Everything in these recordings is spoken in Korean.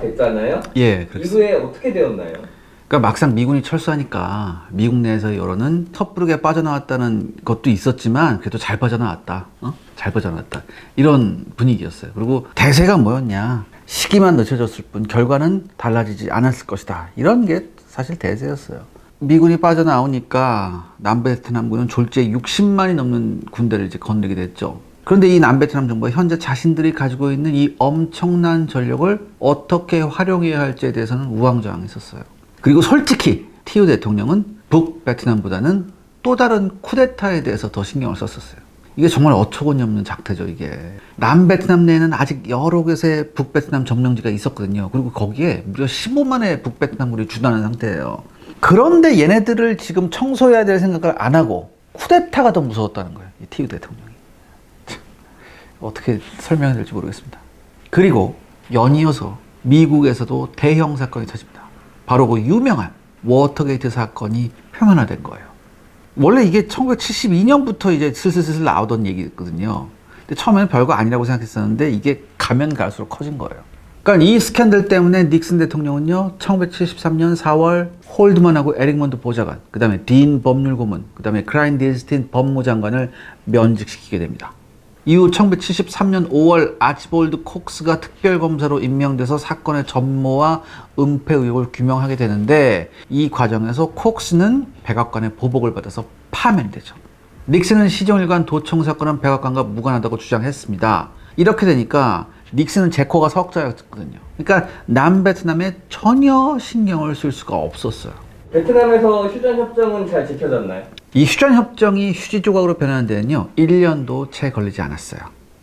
됐잖아요. 예, 그렇습니다. 이후에 어떻게 되었나요? 그러니까 막상 미군이 철수하니까 미국 내에서 여론은 섣부르게 빠져나왔다는 것도 있었지만 그래도 잘 빠져나왔다. 잘 빠져나왔다. 이런 분위기였어요. 그리고 대세가 뭐였냐. 시기만 늦춰졌을 뿐 결과는 달라지지 않았을 것이다. 이런 게 사실 대세였어요. 미군이 빠져나오니까 남베트남군은 졸지에 60만이 넘는 군대를 이제 건드리게 됐죠. 그런데 이 남베트남 정부가 현재 자신들이 가지고 있는 이 엄청난 전력을 어떻게 활용해야 할지에 대해서는 우왕좌왕했었어요. 그리고 솔직히 티우 대통령은 북베트남보다는 또 다른 쿠데타에 대해서 더 신경을 썼었어요. 이게 정말 어처구니 없는 작태죠, 이게. 남베트남 내에는 아직 여러 곳의 북베트남 점령지가 있었거든요. 그리고 거기에 무려 15만의 북베트남군이 주둔하는 상태예요. 그런데 얘네들을 지금 청소해야 될 생각을 안 하고 쿠데타가 더 무서웠다는 거예요, 이 티우 대통령이. 참, 어떻게 설명해야 될지 모르겠습니다. 그리고 연이어서 미국에서도 대형 사건이 터집니다. 바로 그 유명한 워터게이트 사건이 표면화된 거예요. 원래 이게 1972년부터 이제 슬슬 나오던 얘기거든요. 근데 처음에는 별거 아니라고 생각했었는데 이게 가면 갈수록 커진 거예요. 그러니까 이 스캔들 때문에 닉슨 대통령은요, 1973년 4월 홀드먼하고 에릭먼드 보좌관, 그 다음에 딘 법률고문, 그 다음에 클라인디스틴 법무장관을 면직시키게 됩니다. 이후 1973년 5월 아치볼드 콕스가 특별검사로 임명돼서 사건의 전모와 은폐 의혹을 규명하게 되는데 이 과정에서 콕스는 백악관의 보복을 받아서 파면이 되죠. 닉슨은 시종일관 도청 사건은 백악관과 무관하다고 주장했습니다. 이렇게 되니까 닉슨은 제코가 석자였거든요. 그러니까 남베트남에 전혀 신경을 쓸 수가 없었어요. 베트남에서 휴전협정은 잘 지켜졌나요? 이 휴전협정이 휴지 조각으로 변하는 데는요 1년도 채 걸리지 않았어요.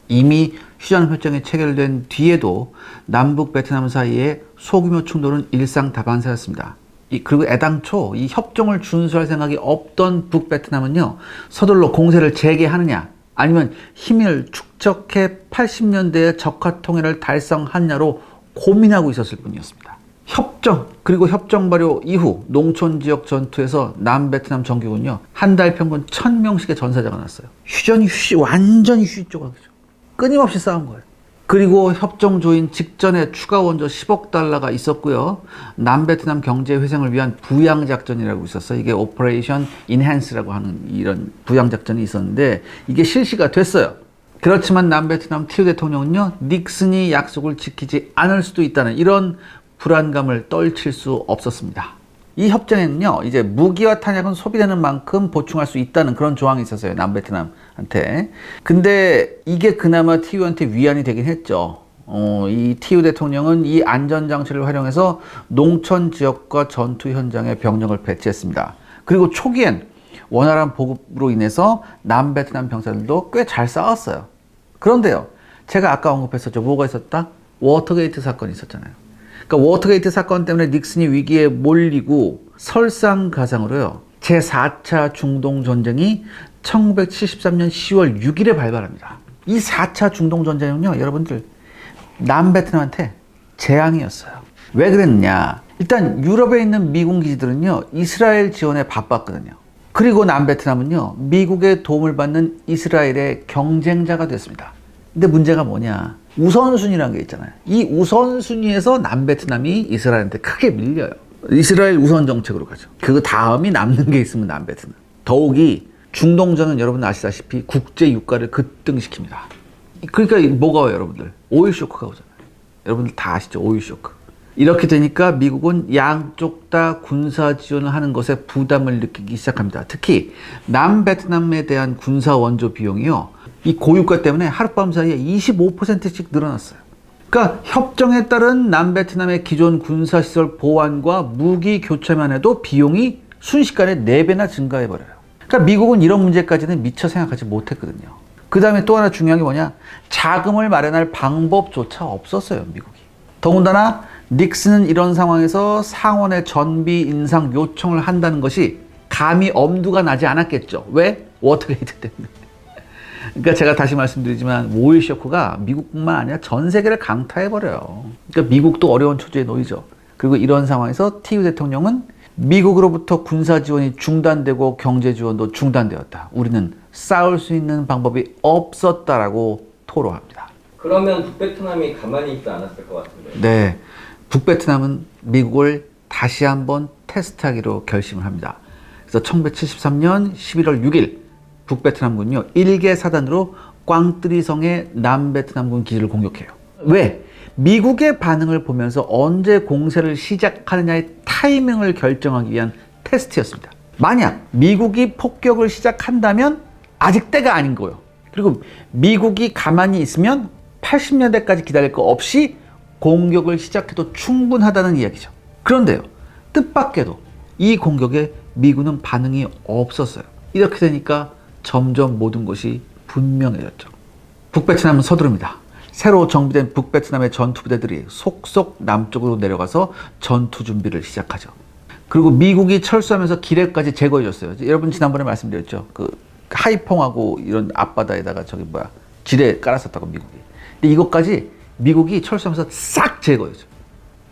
이미 휴전협정이 체결된 뒤에도 남북 베트남 사이에 소규모 충돌은 일상다반사였습니다. 그리고 애당초 이 협정을 준수할 생각이 없던 북베트남은요 서둘러 공세를 재개하느냐 아니면 힘을 축적해 80년대에 적화통일을 달성하느냐로 고민하고 있었을 뿐이었습니다. 협정 그리고 협정 발효 이후 농촌지역 전투에서 남베트남 정규군요 한 달 평균 1000명씩의 전사자가 났어요. 휴전이 완전히 휴지 조각이죠. 끊임없이 싸운 거예요. 그리고 협정 조인 직전에 추가 원조 10억 달러가 있었고요. 남베트남 경제 회생을 위한 부양작전이라고 있었어요. 이게 오퍼레이션 인핸스라고 하는 이런 부양작전이 있었는데 이게 실시가 됐어요. 그렇지만 남베트남 티우 대통령은요 닉슨이 약속을 지키지 않을 수도 있다는 이런 불안감을 떨칠 수 없었습니다. 이 협정에는요 이제 무기와 탄약은 소비되는 만큼 보충할 수 있다는 그런 조항이 있었어요, 남베트남한테. 근데 이게 그나마 티우한테 위안이 되긴 했죠. 이 티우 대통령은 이 안전장치를 활용해서 농촌 지역과 전투 현장에 병력을 배치했습니다. 그리고 초기엔 원활한 보급으로 인해서 남베트남 병사들도 꽤 잘 싸웠어요. 그런데요, 제가 아까 언급했었죠. 뭐가 있었다? 워터게이트 사건이 있었잖아요. 그러니까 워터게이트 사건 때문에 닉슨이 위기에 몰리고 설상가상으로요 제4차 중동전쟁이 1973년 10월 6일에 발발합니다. 이 4차 중동전쟁은요 여러분들 남베트남한테 재앙이었어요. 왜 그랬느냐, 일단 유럽에 있는 미군 기지들은요 이스라엘 지원에 바빴거든요. 그리고 남베트남은요 미국의 도움을 받는 이스라엘의 경쟁자가 됐습니다. 근데 문제가 뭐냐, 우선순위라는 게 있잖아요. 이 우선순위에서 남베트남이 이스라엘한테 크게 밀려요. 이스라엘 우선 정책으로 가죠. 그 다음이 남는 게 있으면 남베트남. 더욱이 중동전은 여러분 아시다시피 국제 유가를 급등시킵니다. 그러니까 뭐가 와요, 여러분들? 오일 쇼크가 오잖아요. 여러분들 다 아시죠, 오일 쇼크. 이렇게 되니까 미국은 양쪽 다 군사 지원을 하는 것에 부담을 느끼기 시작합니다. 특히 남베트남에 대한 군사 원조 비용이요 이 고유가 때문에 하룻밤 사이에 25%씩 늘어났어요. 그러니까 협정에 따른 남베트남의 기존 군사시설 보완과 무기 교체만 해도 비용이 순식간에 4배나 증가해버려요. 그러니까 미국은 이런 문제까지는 미처 생각하지 못했거든요. 그 다음에 또 하나 중요한 게 뭐냐, 자금을 마련할 방법조차 없었어요, 미국이. 더군다나 닉슨은 이런 상황에서 상원의 전비 인상 요청을 한다는 것이 감히 엄두가 나지 않았겠죠. 왜? 워터게이트 때문에. 그러니까 제가 다시 말씀드리지만 오일 쇼크가 미국뿐만 아니라 전 세계를 강타해버려요. 그러니까 미국도 어려운 처지에 놓이죠. 그리고 이런 상황에서 티우 대통령은 미국으로부터 군사 지원이 중단되고 경제 지원도 중단되었다. 우리는 싸울 수 있는 방법이 없었다라고 토로합니다. 그러면 북베트남이 가만히 있지 않았을 것 같은데. 네. 북베트남은 미국을 다시 한번 테스트하기로 결심을 합니다. 그래서 1973년 11월 6일 북베트남군요 1개 사단으로 꽝뜨리성의 남베트남군 기지를 공격해요. 왜? 미국의 반응을 보면서 언제 공세를 시작하느냐의 타이밍을 결정하기 위한 테스트였습니다. 만약 미국이 폭격을 시작한다면 아직 때가 아닌 거예요. 그리고 미국이 가만히 있으면 80년대까지 기다릴 거 없이 공격을 시작해도 충분하다는 이야기죠. 그런데요, 뜻밖에도 이 공격에 미군은 반응이 없었어요. 이렇게 되니까 점점 모든 것이 분명해졌죠. 북베트남은 서두릅니다. 새로 정비된 북베트남의 전투부대들이 속속 남쪽으로 내려가서 전투 준비를 시작하죠. 그리고 미국이 철수하면서 기뢰까지 제거해줬어요. 여러분 지난번에 말씀드렸죠. 그 하이퐁하고 이런 앞바다에다가 지뢰 깔았었다고 미국이. 근데 이것까지 미국이 철수하면서 싹 제거해줘.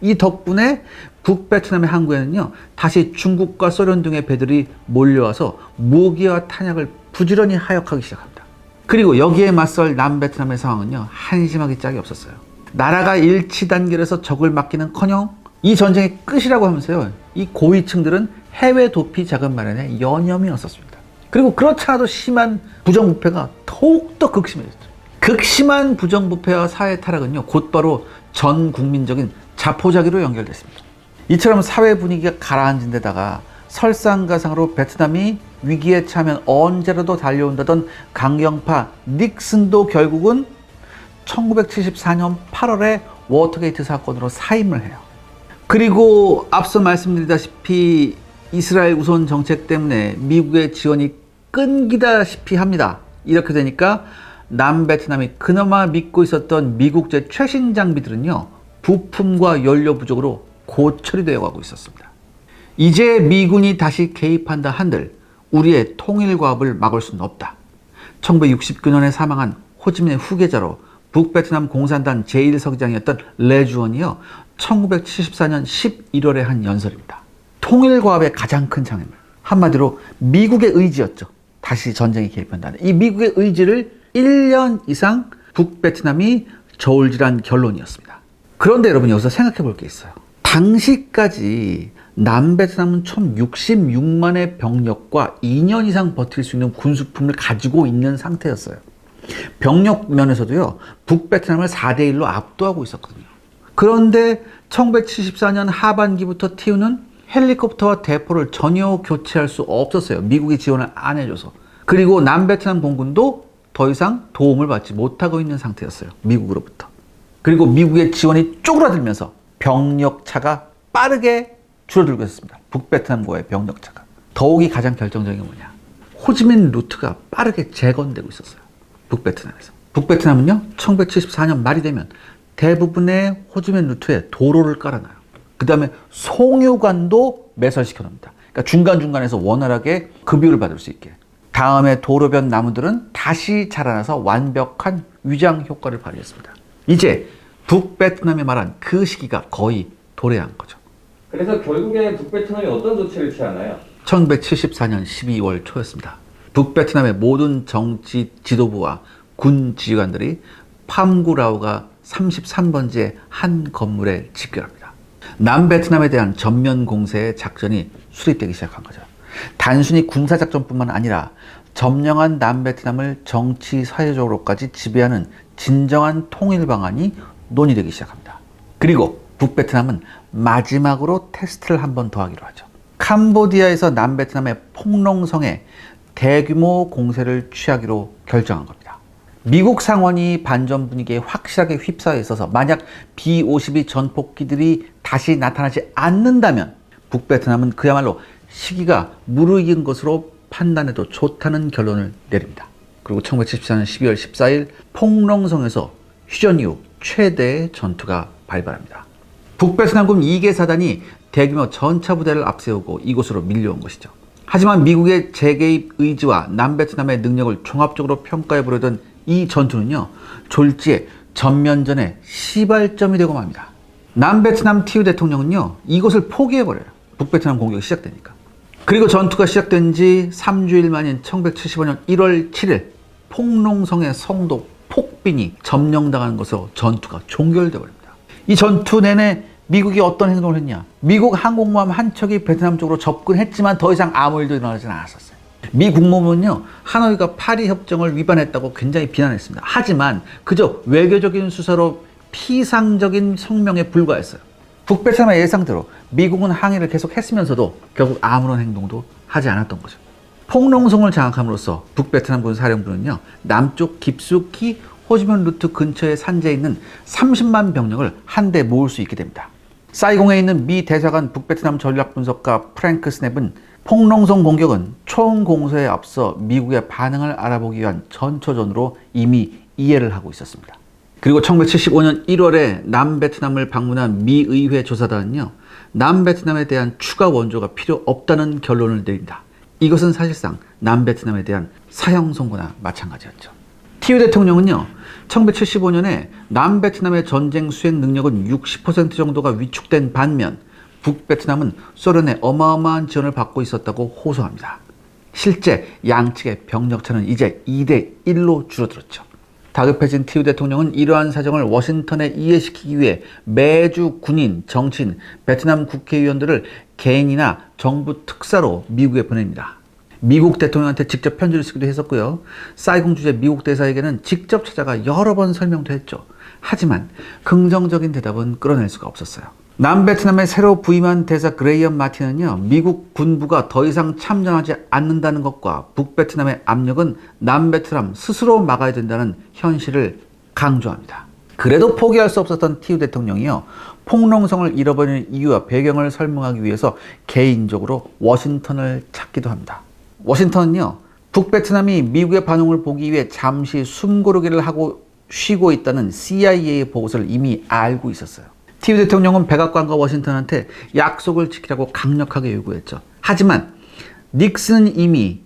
이 덕분에 북베트남의 항구에는요 다시 중국과 소련 등의 배들이 몰려와서 무기와 탄약을 부지런히 하역하기 시작합니다. 그리고 여기에 맞설 남베트남의 상황은요 한심하기 짝이 없었어요. 나라가 일치 단결해서 적을 막기는커녕 이 전쟁의 끝이라고 하면서요 이 고위층들은 해외 도피 자금 마련에 여념이 없었습니다. 그리고 그렇지 않아도 심한 부정부패가 더욱더 극심해졌죠. 극심한 부정부패와 사회 타락은요 곧바로 전 국민적인 자포자기로 연결됐습니다. 이처럼 사회 분위기가 가라앉은 데다가 설상가상으로 베트남이 위기에 처하면 언제라도 달려온다던 강경파 닉슨도 결국은 1974년 8월에 워터게이트 사건으로 사임을 해요. 그리고 앞서 말씀드리다시피 이스라엘 우선 정책 때문에 미국의 지원이 끊기다시피 합니다. 이렇게 되니까 남베트남이 그나마 믿고 있었던 미국제 최신 장비들은요 부품과 연료 부족으로 고철이 되어가고 있었습니다. 이제 미군이 다시 개입한다 한들 우리의 통일과업을 막을 수는 없다. 1969년에 사망한 호지민의 후계자로 북베트남 공산당 제1서기장이었던 레주원이요 1974년 11월에 한 연설입니다. 통일과업의 가장 큰 장애물, 한마디로 미국의 의지였죠. 다시 전쟁에 개입한다는 이 미국의 의지를 1년 이상 북베트남이 저울질한 결론이었습니다. 그런데 여러분 여기서 생각해 볼 게 있어요. 당시까지 남베트남은 총 66만의 병력과 2년 이상 버틸 수 있는 군수품을 가지고 있는 상태였어요. 병력 면에서도요 북베트남을 4대1로 압도하고 있었거든요. 그런데 1974년 하반기부터 TU는 헬리콥터와 대포를 전혀 교체할 수 없었어요. 미국이 지원을 안 해줘서. 그리고 남베트남 공군도 더 이상 도움을 받지 못하고 있는 상태였어요. 미국으로부터. 그리고 미국의 지원이 쪼그라들면서 병력차가 빠르게 줄어들고 있었습니다. 북베트남과의 병력차가. 더욱이 가장 결정적인 게 뭐냐. 호지민 루트가 빠르게 재건되고 있었어요. 북베트남에서. 북베트남은요 1974년 말이 되면 대부분의 호지민 루트에 도로를 깔아놔요. 그 다음에 송유관도 매설시켜 놓습니다. 그러니까 중간중간에서 원활하게 급유를 받을 수 있게. 다음에 도로변 나무들은 다시 자라나서 완벽한 위장 효과를 발휘했습니다. 이제 북베트남이 말한 그 시기가 거의 도래한 거죠. 그래서 결국에 북베트남이 어떤 조치를 취하나요? 1974년 12월 초였습니다. 북베트남의 모든 정치 지도부와 군 지휘관들이 팜구라우가 33번지의 한 건물에 집결합니다. 남베트남에 대한 전면 공세의 작전이 수립되기 시작한 거죠. 단순히 군사작전뿐만 아니라 점령한 남베트남을 정치 사회적으로까지 지배하는 진정한 통일 방안이 논의되기 시작합니다. 그리고 북베트남은 마지막으로 테스트를 한 번 더 하기로 하죠. 캄보디아에서 남베트남의 폭롱성에 대규모 공세를 취하기로 결정한 겁니다. 미국 상원이 반전 분위기에 확실하게 휩싸여 있어서 만약 B-52 전폭기들이 다시 나타나지 않는다면 북베트남은 그야말로 시기가 무르익은 것으로 판단해도 좋다는 결론을 내립니다. 그리고 1974년 12월 14일 폭롱성에서 휴전 이후 최대의 전투가 발발합니다. 북베트남군 2개 사단이 대규모 전차부대를 앞세우고 이곳으로 밀려온 것이죠. 하지만 미국의 재개입 의지와 남베트남의 능력을 종합적으로 평가해 보려던 이 전투는요 졸지에 전면전의 시발점이 되고 맙니다. 남베트남 TU 대통령은요 이곳을 포기해버려요. 북베트남 공격이 시작되니까. 그리고 전투가 시작된 지 3주일 만인 1975년 1월 7일 폭롱성의 성도 폭빈이 점령당하는 것으로 전투가 종결되어 버립니다. 이 전투 내내 미국이 어떤 행동을 했냐? 미국 항공모함 한 척이 베트남 쪽으로 접근했지만 더 이상 아무 일도 일어나지 않았었어요. 미 국무부는요, 하노이가 파리 협정을 위반했다고 굉장히 비난했습니다. 하지만 그저 외교적인 수사로 피상적인 성명에 불과했어요. 북베트남의 예상대로 미국은 항의를 계속했으면서도 결국 아무런 행동도 하지 않았던 거죠. 폭롱성을 장악함으로써 북베트남군 사령부는요, 남쪽 깊숙이 호지민 루트 근처에 산재해 있는 30만 병력을 한데 모을 수 있게 됩니다. 사이공에 있는 미 대사관 북베트남 전략분석가 프랭크 스냅은 폭롱성 공격은 총공세에 앞서 미국의 반응을 알아보기 위한 전초전으로 이미 이해를 하고 있었습니다. 그리고 1975년 1월에 남베트남을 방문한 미 의회 조사단은요, 남베트남에 대한 추가 원조가 필요 없다는 결론을 내린다. 이것은 사실상 남베트남에 대한 사형 선고나 마찬가지였죠. 티유 대통령은요, 1975년에 남베트남의 전쟁 수행 능력은 60% 정도가 위축된 반면 북베트남은 소련의 어마어마한 지원을 받고 있었다고 호소합니다. 실제 양측의 병력차는 이제 2대1로 줄어들었죠. 다급해진 티유 대통령은 이러한 사정을 워싱턴에 이해시키기 위해 매주 군인, 정치인, 베트남 국회의원들을 개인이나 정부 특사로 미국에 보냅니다. 미국 대통령한테 직접 편지를 쓰기도 했었고요. 사이공 주재 미국 대사에게는 직접 찾아가 여러 번 설명도 했죠. 하지만 긍정적인 대답은 끌어낼 수가 없었어요. 남베트남의 새로 부임한 대사 그레이엄 마틴은요, 미국 군부가 더 이상 참전하지 않는다는 것과 북베트남의 압력은 남베트남 스스로 막아야 된다는 현실을 강조합니다. 그래도 포기할 수 없었던 티유 대통령이요, 폭롱성을 잃어버리는 이유와 배경을 설명하기 위해서 개인적으로 워싱턴을 찾기도 합니다. 워싱턴은요, 북베트남이 미국의 반응을 보기 위해 잠시 숨고르기를 하고 쉬고 있다는 CIA의 보고서를 이미 알고 있었어요. 티유 대통령은 백악관과 워싱턴한테 약속을 지키라고 강력하게 요구했죠. 하지만 닉슨은 이미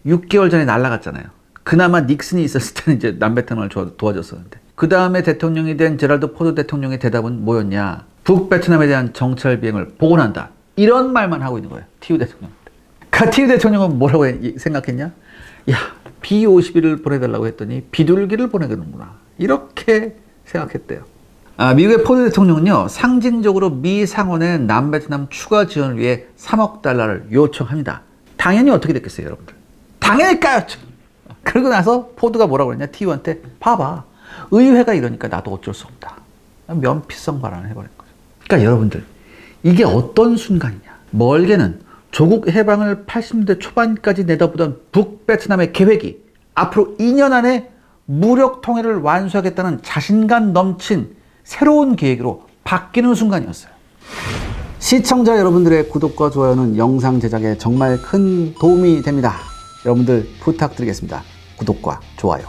6개월 전에 날아갔잖아요. 그나마 닉슨이 있었을 때는 이제 남베트남을 도와줬었는데, 그 다음에 대통령이 된 제랄드 포드 대통령의 대답은 뭐였냐? 북베트남에 대한 정찰 비행을 복원한다. 이런 말만 하고 있는 거예요, 티유 대통령. 그러니까 티유 대통령은 뭐라고 생각했냐? 야, B-51을 보내달라고 했더니 비둘기를 보내겠는구나, 이렇게 생각했대요. 미국의 포드 대통령은요, 상징적으로 미 상원에 남베트남 추가 지원을 위해 3억 달러를 요청합니다. 당연히 어떻게 됐겠어요, 여러분들? 당연히 까였죠. 그러고 나서 포드가 뭐라고 했냐? 티유한테 봐봐, 의회가 이러니까 나도 어쩔 수 없다. 면피성 발언을 해버린 거죠. 그러니까 여러분들, 이게 어떤 순간이냐? 멀게는 조국 해방을 80년대 초반까지 내다보던 북베트남의 계획이 앞으로 2년 안에 무력 통일을 완수하겠다는 자신감 넘친 새로운 계획으로 바뀌는 순간이었어요. 시청자 여러분들의 구독과 좋아요는 영상 제작에 정말 큰 도움이 됩니다. 여러분들 부탁드리겠습니다. 구독과 좋아요.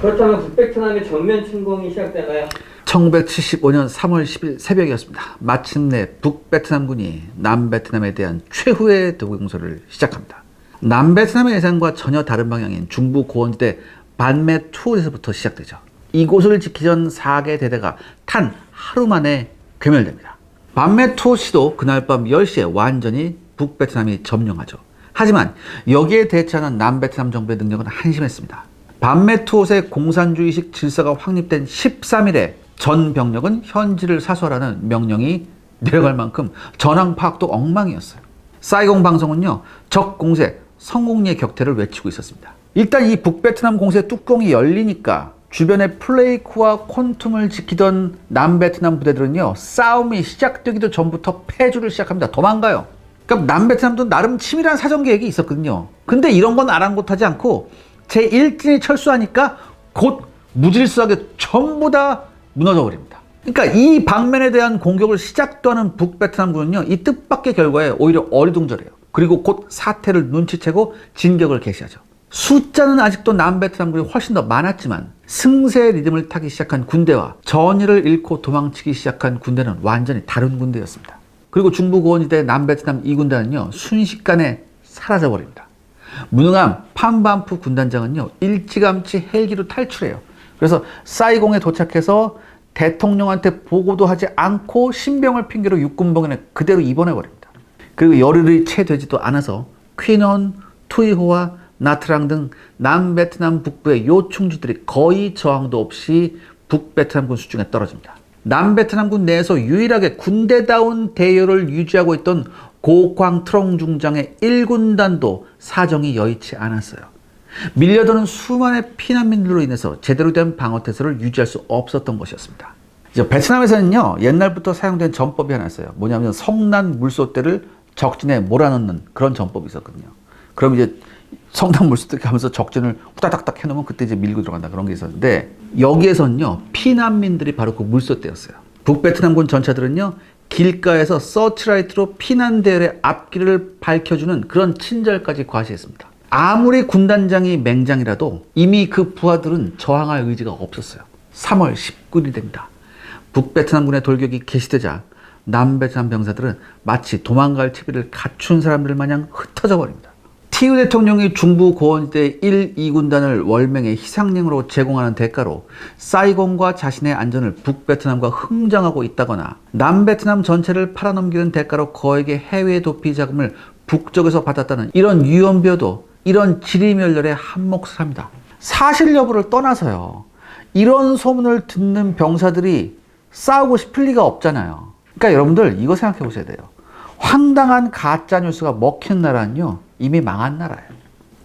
그렇다면 북베트남의 전면 침공이 시작되나요? 1975년 3월 10일 새벽이었습니다. 마침내 북베트남군이 남베트남에 대한 최후의 대공서를 시작합니다. 남베트남의 예상과 전혀 다른 방향인 중부 고원지대 반메투에서부터 시작되죠. 이곳을 지키던 4개 대대가 탄 하루 만에 괴멸됩니다. 반메투시도 그날 밤 10시에 완전히 북베트남이 점령하죠. 하지만 여기에 대처하는 남베트남 정부의 능력은 한심했습니다. 반메투옷의 공산주의식 질서가 확립된 13일에 전 병력은 현지를 사수하라는 명령이 내려갈 만큼 전황 파악도 엉망이었어요. 사이공 방송은요, 적 공세, 성공리의 격퇴를 외치고 있었습니다. 일단 이 북베트남 공세 뚜껑이 열리니까 주변의 플레이크와 콘툼을 지키던 남베트남 부대들은요, 싸움이 시작되기도 전부터 패주를 시작합니다. 도망가요. 그러니까 남베트남도 나름 치밀한 사전 계획이 있었거든요. 근데 이런 건 아랑곳하지 않고 제1진이 철수하니까 곧 무질서하게 전부 다 무너져 버립니다. 그러니까 이 방면에 대한 공격을 시작도 하는 북베트남군은요, 이 뜻밖의 결과에 오히려 어리둥절해요. 그리고 곧 사태를 눈치채고 진격을 개시하죠. 숫자는 아직도 남베트남군이 훨씬 더 많았지만 승세의 리듬을 타기 시작한 군대와 전의를 잃고 도망치기 시작한 군대는 완전히 다른 군대였습니다. 그리고 중부 고원지대 남베트남 2군단은요, 순식간에 사라져버립니다. 무능한 판반프 군단장은요, 일찌감치 헬기로 탈출해요. 그래서 사이공에 도착해서 대통령한테 보고도 하지 않고 신병을 핑계로 육군병원에 그대로 입원해버립니다. 그리고 열흘이 채 되지도 않아서 퀴논, 투이호와 나트랑 등 남베트남 북부의 요충지들이 거의 저항도 없이 북베트남군 수중에 떨어집니다. 남베트남군 내에서 유일하게 군대다운 대열을 유지하고 있던 고광 트롱 중장의 1군단도 사정이 여의치 않았어요. 밀려드는 수많은 피난민들로 인해서 제대로 된 방어태세를 유지할 수 없었던 것이었습니다. 이제 베트남에서는요, 옛날부터 사용된 전법이 하나 있어요. 뭐냐면 성난 물소대를 적진에 몰아넣는 그런 전법이 있었거든요. 그럼 이제 성난 물소대 하면서 적진을 후다닥닥 해놓으면 그때 이제 밀고 들어간다, 그런 게 있었는데, 여기에서는요 피난민들이 바로 그 물소대였어요. 북베트남군 전차들은요 길가에서 서치라이트로 피난 대열의 앞길을 밝혀주는 그런 친절까지 과시했습니다. 아무리 군단장이 맹장이라도 이미 그 부하들은 저항할 의지가 없었어요. 3월 19일이 됩니다. 북베트남군의 돌격이 개시되자 남베트남 병사들은 마치 도망갈 채비를 갖춘 사람들 마냥 흩어져 버립니다. 티우 대통령이 중부 고원대 1, 2군단을 월명의 희상령으로 제공하는 대가로 사이공과 자신의 안전을 북베트남과 흥정하고 있다거나 남베트남 전체를 팔아넘기는 대가로 거액의 해외 도피 자금을 북쪽에서 받았다는 이런 유언비어도 이런 지리멸렬의 한몫을 합니다. 사실 여부를 떠나서요, 이런 소문을 듣는 병사들이 싸우고 싶을 리가 없잖아요. 그러니까 여러분들 이거 생각해 보셔야 돼요. 황당한 가짜 뉴스가 먹힌 나라는요 이미 망한 나라예요.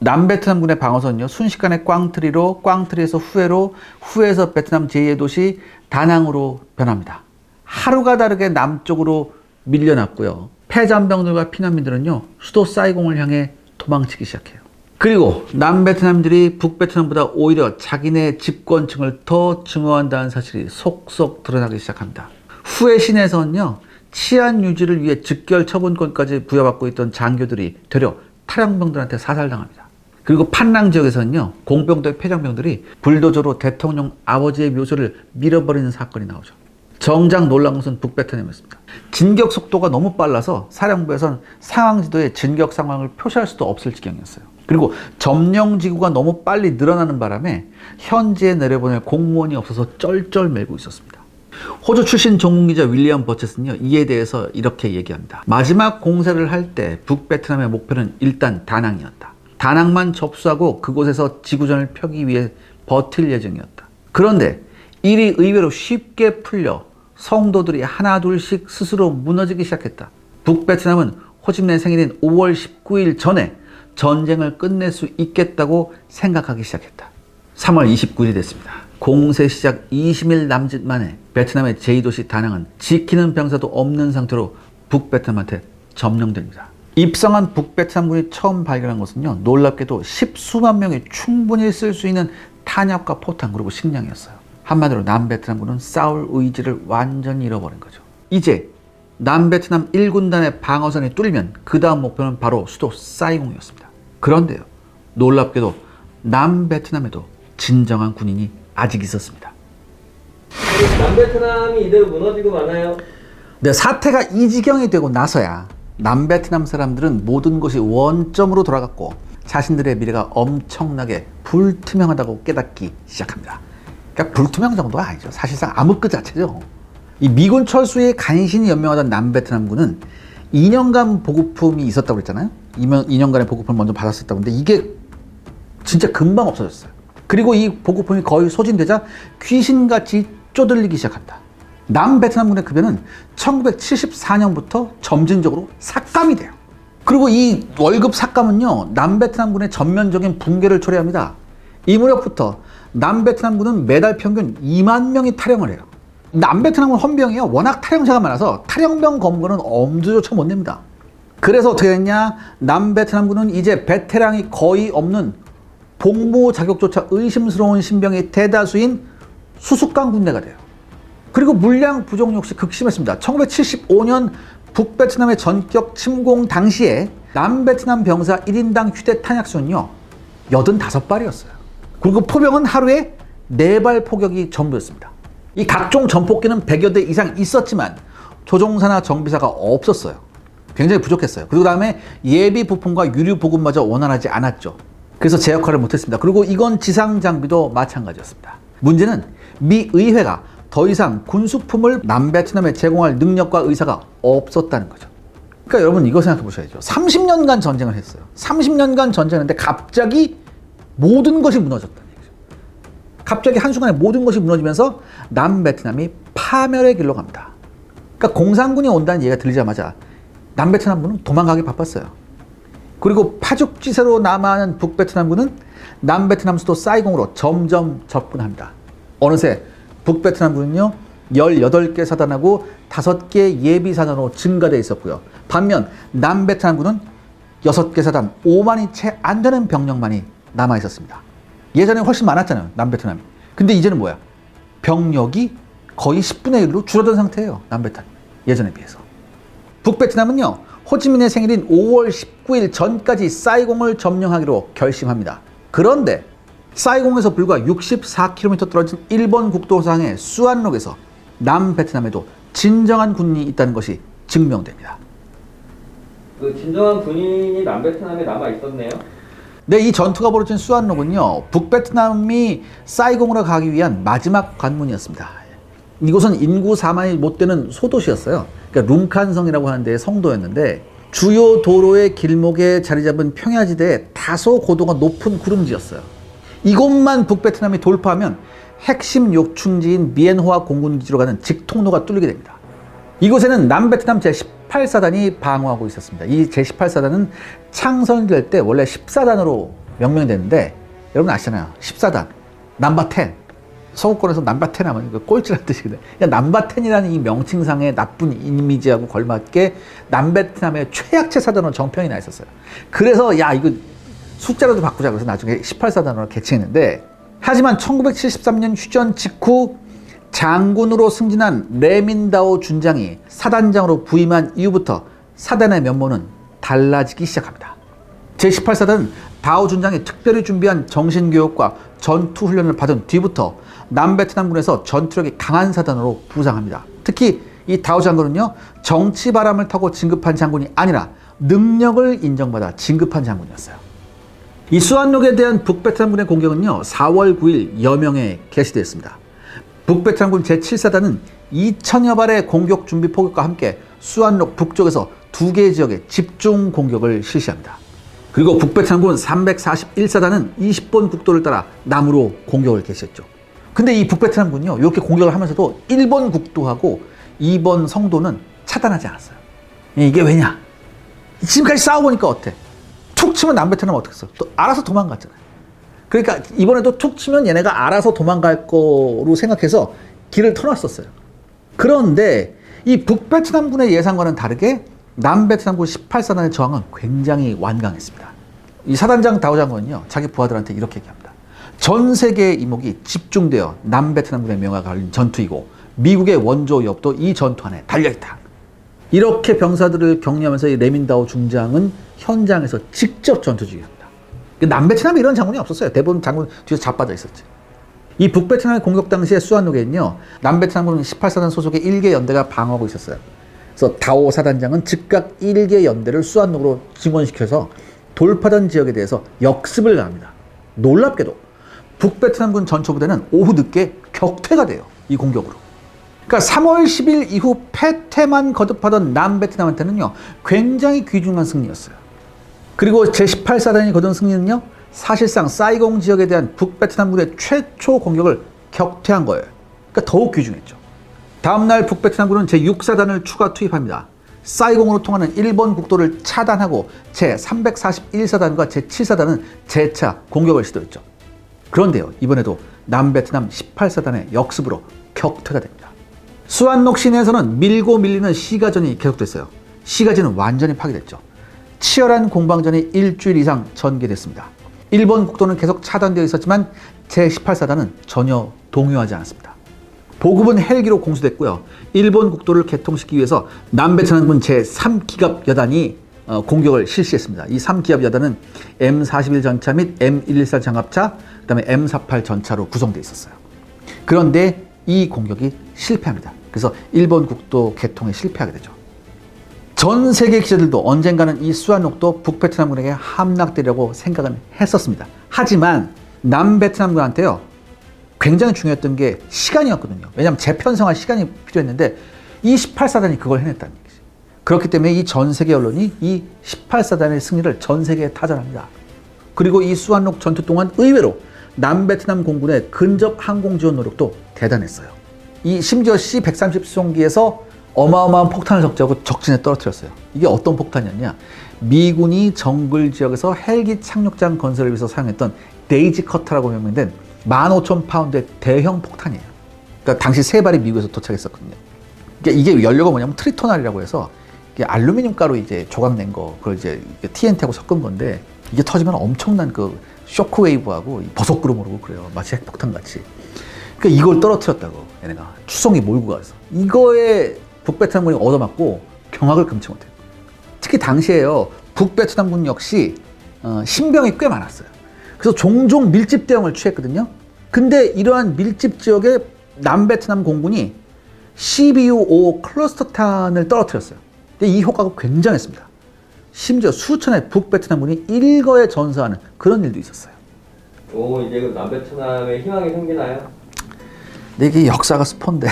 남베트남군의 방어선은요 순식간에 꽝트리로, 꽝트리에서 후에로, 후에서 베트남 제2의 도시 다낭으로 변합니다. 하루가 다르게 남쪽으로 밀려났고요. 패잔병들과 피난민들은요 수도 사이공을 향해 도망치기 시작해요. 그리고 남베트남들이 북베트남보다 오히려 자기네 집권층을 더 증오한다는 사실이 속속 드러나기 시작합니다. 후에 시내에서는요 치안 유지를 위해 즉결 처분권까지 부여받고 있던 장교들이 되려 탈영병들한테 사살당합니다. 그리고 판랑 지역에서는요 공병대 패장병들이 불도저로 대통령 아버지의 묘소를 밀어버리는 사건이 나오죠. 정작 놀라운 것은 북베트남이었습니다. 진격 속도가 너무 빨라서 사령부에선 상황지도에 진격 상황을 표시할 수도 없을 지경이었어요. 그리고 점령지구가 너무 빨리 늘어나는 바람에 현지에 내려보낼 공무원이 없어서 쩔쩔매고 있었습니다. 호주 출신 전문기자 윌리엄 버쳇은요 이에 대해서 이렇게 얘기합니다. 마지막 공세를 할 때 북베트남의 목표는 일단 다낭이었다. 다낭만 접수하고 그곳에서 지구전을 펴기 위해 버틸 예정이었다. 그런데 일이 의외로 쉽게 풀려 성도들이 하나둘씩 스스로 무너지기 시작했다. 북베트남은 호집내 생일인 5월 19일 전에 전쟁을 끝낼 수 있겠다고 생각하기 시작했다. 3월 29일이 됐습니다. 공세 시작 20일 남짓 만에 베트남의 제2도시 다낭은 지키는 병사도 없는 상태로 북베트남한테 점령됩니다. 입성한 북베트남군이 처음 발견한 것은요 놀랍게도 10수만 명이 충분히 쓸 수 있는 탄약과 포탄 그리고 식량이었어요. 한마디로 남베트남군은 싸울 의지를 완전히 잃어버린 거죠. 이제 남베트남 1군단의 방어선이 뚫리면 그 다음 목표는 바로 수도 사이공이었습니다. 그런데요 놀랍게도 남베트남에도 진정한 군인이 아직 있었습니다. 남베트남이 이대로 무너지고 마나요? 네, 사태가 이 지경이 되고 나서야 남베트남 사람들은 모든 것이 원점으로 돌아갔고 자신들의 미래가 엄청나게 불투명하다고 깨닫기 시작합니다. 그러니까 불투명 정도가 아니죠. 사실상 암흑 그 자체죠. 이 미군 철수에 간신히 연명하던 남베트남군은 2년간 보급품이 있었다고 그랬잖아요. 2년간의 보급품을 먼저 받았었다고 했는데 이게 진짜 금방 없어졌어요. 그리고 이 보급품이 거의 소진되자 귀신같이 쪼들리기 시작합니다. 남베트남군의 급여는 1974년부터 점진적으로 삭감이 돼요. 그리고 이 월급 삭감은요 남베트남군의 전면적인 붕괴를 초래합니다. 이 무렵부터 남베트남군은 매달 평균 2만 명이 탈영을 해요. 남베트남군 헌병이요 워낙 탈영자가 많아서 탈영병 검거는 엄두조차 못 냅니다. 그래서 어떻게 됐냐, 남베트남군은 이제 베테랑이 거의 없는 복무 자격조차 의심스러운 신병이 대다수인 수수깡 군대가 돼요. 그리고 물량 부족 역시 극심했습니다. 1975년 북베트남의 전격 침공 당시에 남베트남 병사 1인당 휴대 탄약수는요 85발이었어요. 그리고 포병은 하루에 4발 포격이 전부였습니다. 이 각종 전폭기는 100여 대 이상 있었지만 조종사나 정비사가 없었어요. 굉장히 부족했어요. 그리고 다음에 예비 부품과 유류 보급마저 원활하지 않았죠. 그래서 제 역할을 못했습니다. 그리고 이건 지상 장비도 마찬가지였습니다. 문제는 미 의회가 더 이상 군수품을 남베트남에 제공할 능력과 의사가 없었다는 거죠. 그러니까 여러분 이거 생각해 보셔야죠. 30년간 전쟁을 했어요. 30년간 전쟁했는데 갑자기 모든 것이 무너졌다는 얘기죠. 갑자기 한순간에 모든 것이 무너지면서 남베트남이 파멸의 길로 갑니다. 그러니까 공산군이 온다는 얘기가 들리자마자 남베트남군은 도망가기 바빴어요. 그리고 파죽지세로 남아하는 북베트남군은 남베트남 수도 사이공으로 점점 접근합니다. 어느새 북베트남군은요 18개 사단하고 5개 예비 사단으로 증가되어 있었고요. 반면 남베트남군은 6개 사단 5만이 채 안 되는 병력만이 남아 있었습니다. 예전에 훨씬 많았잖아요, 남베트남이. 근데 이제는 뭐야? 병력이 거의 10분의 1로 줄어든 상태예요, 남베트남. 예전에 비해서. 북베트남은요, 호치민의 생일인 5월 19일 전까지 사이공을 점령하기로 결심합니다. 그런데 사이공에서 불과 64km 떨어진 일본 국도상의 수안록에서 남베트남에도 진정한 군인이 있다는 것이 증명됩니다. 그 진정한 군인이 남베트남에 남아 있었네요. 네, 이 전투가 벌어진 수안록은요, 북베트남이 사이공으로 가기 위한 마지막 관문이었습니다. 이곳은 인구 4만이 못 되는 소도시였어요. 그러니까 룽칸성이라고 하는 데의 성도였는데 주요 도로의 길목에 자리 잡은 평야지대에 다소 고도가 높은 구름지였어요. 이곳만 북베트남이 돌파하면 핵심 요충지인 미엔호아 공군기지로 가는 직통로가 뚫리게 됩니다. 이곳에는 남베트남 제18사단이 방어하고 있었습니다. 이 제18사단은 창설될 때 원래 14단으로 명명됐는데 여러분 아시잖아요. 14단, 넘버 10. 서구권에서 넘버 10 하면 꼴찌라는 뜻이거든요. 넘버 10이라는 이 명칭상의 나쁜 이미지하고 걸맞게 남베트남의 최약체 사단으로 정평이 나 있었어요. 그래서 야 이거 숫자라도 바꾸자 그래서 나중에 18사단으로 개칭했는데 하지만 1973년 휴전 직후 장군으로 승진한 레민다오 준장이 사단장으로 부임한 이후부터 사단의 면모는 달라지기 시작합니다. 제18사단은 다오 준장이 특별히 준비한 정신교육과 전투훈련을 받은 뒤부터 남베트남군에서 전투력이 강한 사단으로 부상합니다. 특히 이 다오 장군은요, 정치 바람을 타고 진급한 장군이 아니라 능력을 인정받아 진급한 장군이었어요. 이 수안록에 대한 북베트남군의 공격은요, 4월 9일 여명에 개시되었습니다. 북베트남군 제7사단은 2천여 발의 공격 준비 포격과 함께 수안록 북쪽에서 2개 지역에 집중 공격을 실시합니다. 그리고 북베트남군 341사단은 20번 국도를 따라 남으로 공격을 개시했죠. 근데 이 북베트남군이요, 이렇게 공격을 하면서도 1번 국도하고 2번 성도는 차단하지 않았어요. 이게 왜냐? 지금까지 싸워보니까 어때? 툭 치면 남베트남은 어떻게 했어? 또 알아서 도망갔잖아요. 그러니까 이번에도 툭 치면 얘네가 알아서 도망갈 거로 생각해서 길을 터놨었어요. 그런데 이 북베트남군의 예상과는 다르게 남베트남군 18사단의 저항은 굉장히 완강했습니다. 이 사단장 다오 장군은요, 자기 부하들한테 이렇게 얘기합니다. 전 세계의 이목이 집중되어 남베트남군의 명예가 걸린 전투이고 미국의 원조 위협도 이 전투 안에 달려있다. 이렇게 병사들을 격려하면서 이 레민다오 중장은 현장에서 직접 전투 중이었습니다. 남베트남에 이런 장군이 없었어요. 대부분 장군 뒤에서 자빠져 있었지. 이 북베트남의 공격 당시에 수안록에는요, 남베트남군 18사단 소속의 1개 연대가 방어하고 있었어요. 그래서 다오 사단장은 즉각 1개 연대를 수안록으로 증원시켜서 돌파된 지역에 대해서 역습을 가합니다. 놀랍게도 북베트남군 전초부대는 오후 늦게 격퇴가 돼요. 이 공격으로. 그러니까 3월 10일 이후 패퇴만 거듭하던 남베트남한테는요, 굉장히 귀중한 승리였어요. 그리고 제18사단이 거둔 승리는요, 사실상 사이공 지역에 대한 북베트남군의 최초 공격을 격퇴한 거예요. 그러니까 더욱 귀중했죠. 다음날 북베트남군은 제6사단을 추가 투입합니다. 사이공으로 통하는 일본 국도를 차단하고 제341사단과 제7사단은 재차 공격을 시도했죠. 그런데요, 이번에도 남베트남 18사단의 역습으로 격퇴가 됩니다. 수안록 시내에서는 밀고 밀리는 시가전이 계속됐어요. 시가지는 완전히 파괴됐죠. 치열한 공방전이 일주일 이상 전개됐습니다. 일본 국도는 계속 차단되어 있었지만 제18사단은 전혀 동요하지 않았습니다. 보급은 헬기로 공수됐고요. 일본 국도를 개통시키기 위해서 남베트남군 제3기갑 여단이 공격을 실시했습니다. 이 3기갑 여단은 M41 전차 및 M114 장갑차, 그 다음에 M48 전차로 구성되어 있었어요. 그런데 이 공격이 실패합니다. 그래서 일본 국도 개통에 실패하게 되죠. 전 세계 기자들도 언젠가는 이 수안록도 북베트남군에게 함락되려고 생각은 했었습니다. 하지만 남베트남군한테요, 굉장히 중요했던 게 시간이었거든요. 왜냐하면 재편성할 시간이 필요했는데 이 18사단이 그걸 해냈다는 얘기죠. 그렇기 때문에 이 전 세계 언론이 이 18사단의 승리를 전 세계에 타전합니다. 그리고 이 수안록 전투 동안 의외로 남베트남 공군의 근접 항공 지원 노력도 대단했어요. 이 심지어 C-130 수송기에서 어마어마한 폭탄을 적재하고 적진에 떨어뜨렸어요. 이게 어떤 폭탄이었냐? 미군이 정글 지역에서 헬기 착륙장 건설을 위해서 사용했던 데이지 커터라고 명명된 15,000파운드의 대형 폭탄이에요. 그러니까 당시 세 발이 미국에서 도착했었거든요. 이게 연료가 뭐냐면 트리토날이라고 해서 이게 알루미늄 가루 이제 조각낸 거, 그걸 이제 TNT하고 섞은 건데 이게 터지면 엄청난 그 쇼크웨이브하고 버섯구름 오르고 그래요. 마치 핵폭탄 같이. 그러니까 이걸 떨어뜨렸다고 얘네가 추송이 몰고 가서 이거에 북베트남군이 얻어맞고 경악을 금치 못해요. 특히 당시에요 북베트남군 역시 신병이 꽤 많았어요. 그래서 종종 밀집 대응을 취했거든요. 근데 이러한 밀집 지역에 남베트남 공군이 CBU-5 클러스터탄을 떨어뜨렸어요. 근데 이 효과가 굉장했습니다. 심지어 수천의 북베트남군이 일거에 전사하는 그런 일도 있었어요. 오, 이제 그 남베트남에 희망이 생기나요? 근데 이게 역사가 스폰데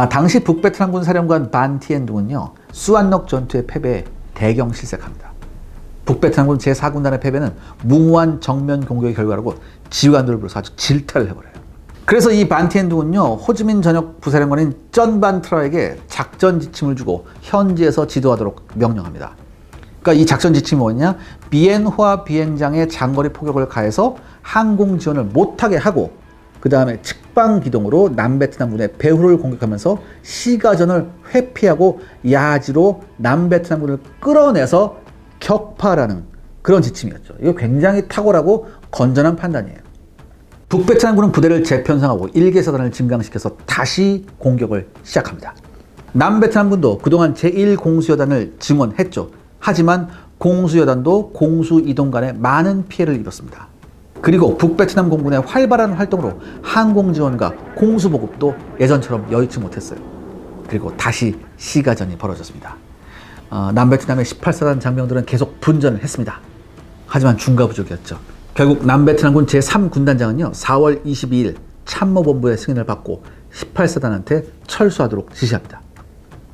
당시 북베트남군 사령관 반 티엔둥은요 수안럭 전투의 패배에 대경 실색합니다. 북베트남군 제4군단의 패배는 무모한 정면 공격의 결과라고 지휘관들을 불러서 아주 질타를 해버려요. 그래서 이 반 티엔둥은요 호지민 전역 부사령관인 쩐반 트라에게 작전 지침을 주고 현지에서 지도하도록 명령합니다. 그러니까 이 작전 지침이 뭐냐? 비엔화 비행장의 장거리 포격을 가해서 항공 지원을 못하게 하고 그 다음에 측방 기동으로 남베트남군의 배후를 공격하면서 시가전을 회피하고 야지로 남베트남군을 끌어내서 격파하라는 그런 지침이었죠. 이거 굉장히 탁월하고 건전한 판단이에요. 북베트남군은 부대를 재편성하고 1개 사단을 증강시켜서 다시 공격을 시작합니다. 남베트남군도 그동안 제1공수여단을 증원했죠. 하지만 공수여단도 공수이동 간에 많은 피해를 입었습니다. 그리고 북베트남 공군의 활발한 활동으로 항공지원과 공수보급도 예전처럼 여의치 못했어요. 그리고 다시 시가전이 벌어졌습니다. 남베트남의 18사단 장병들은 계속 분전을 했습니다. 하지만 중과부족이었죠. 결국 남베트남군 제3군단장은요 4월 22일 참모본부의 승인을 받고 18사단한테 철수하도록 지시합니다.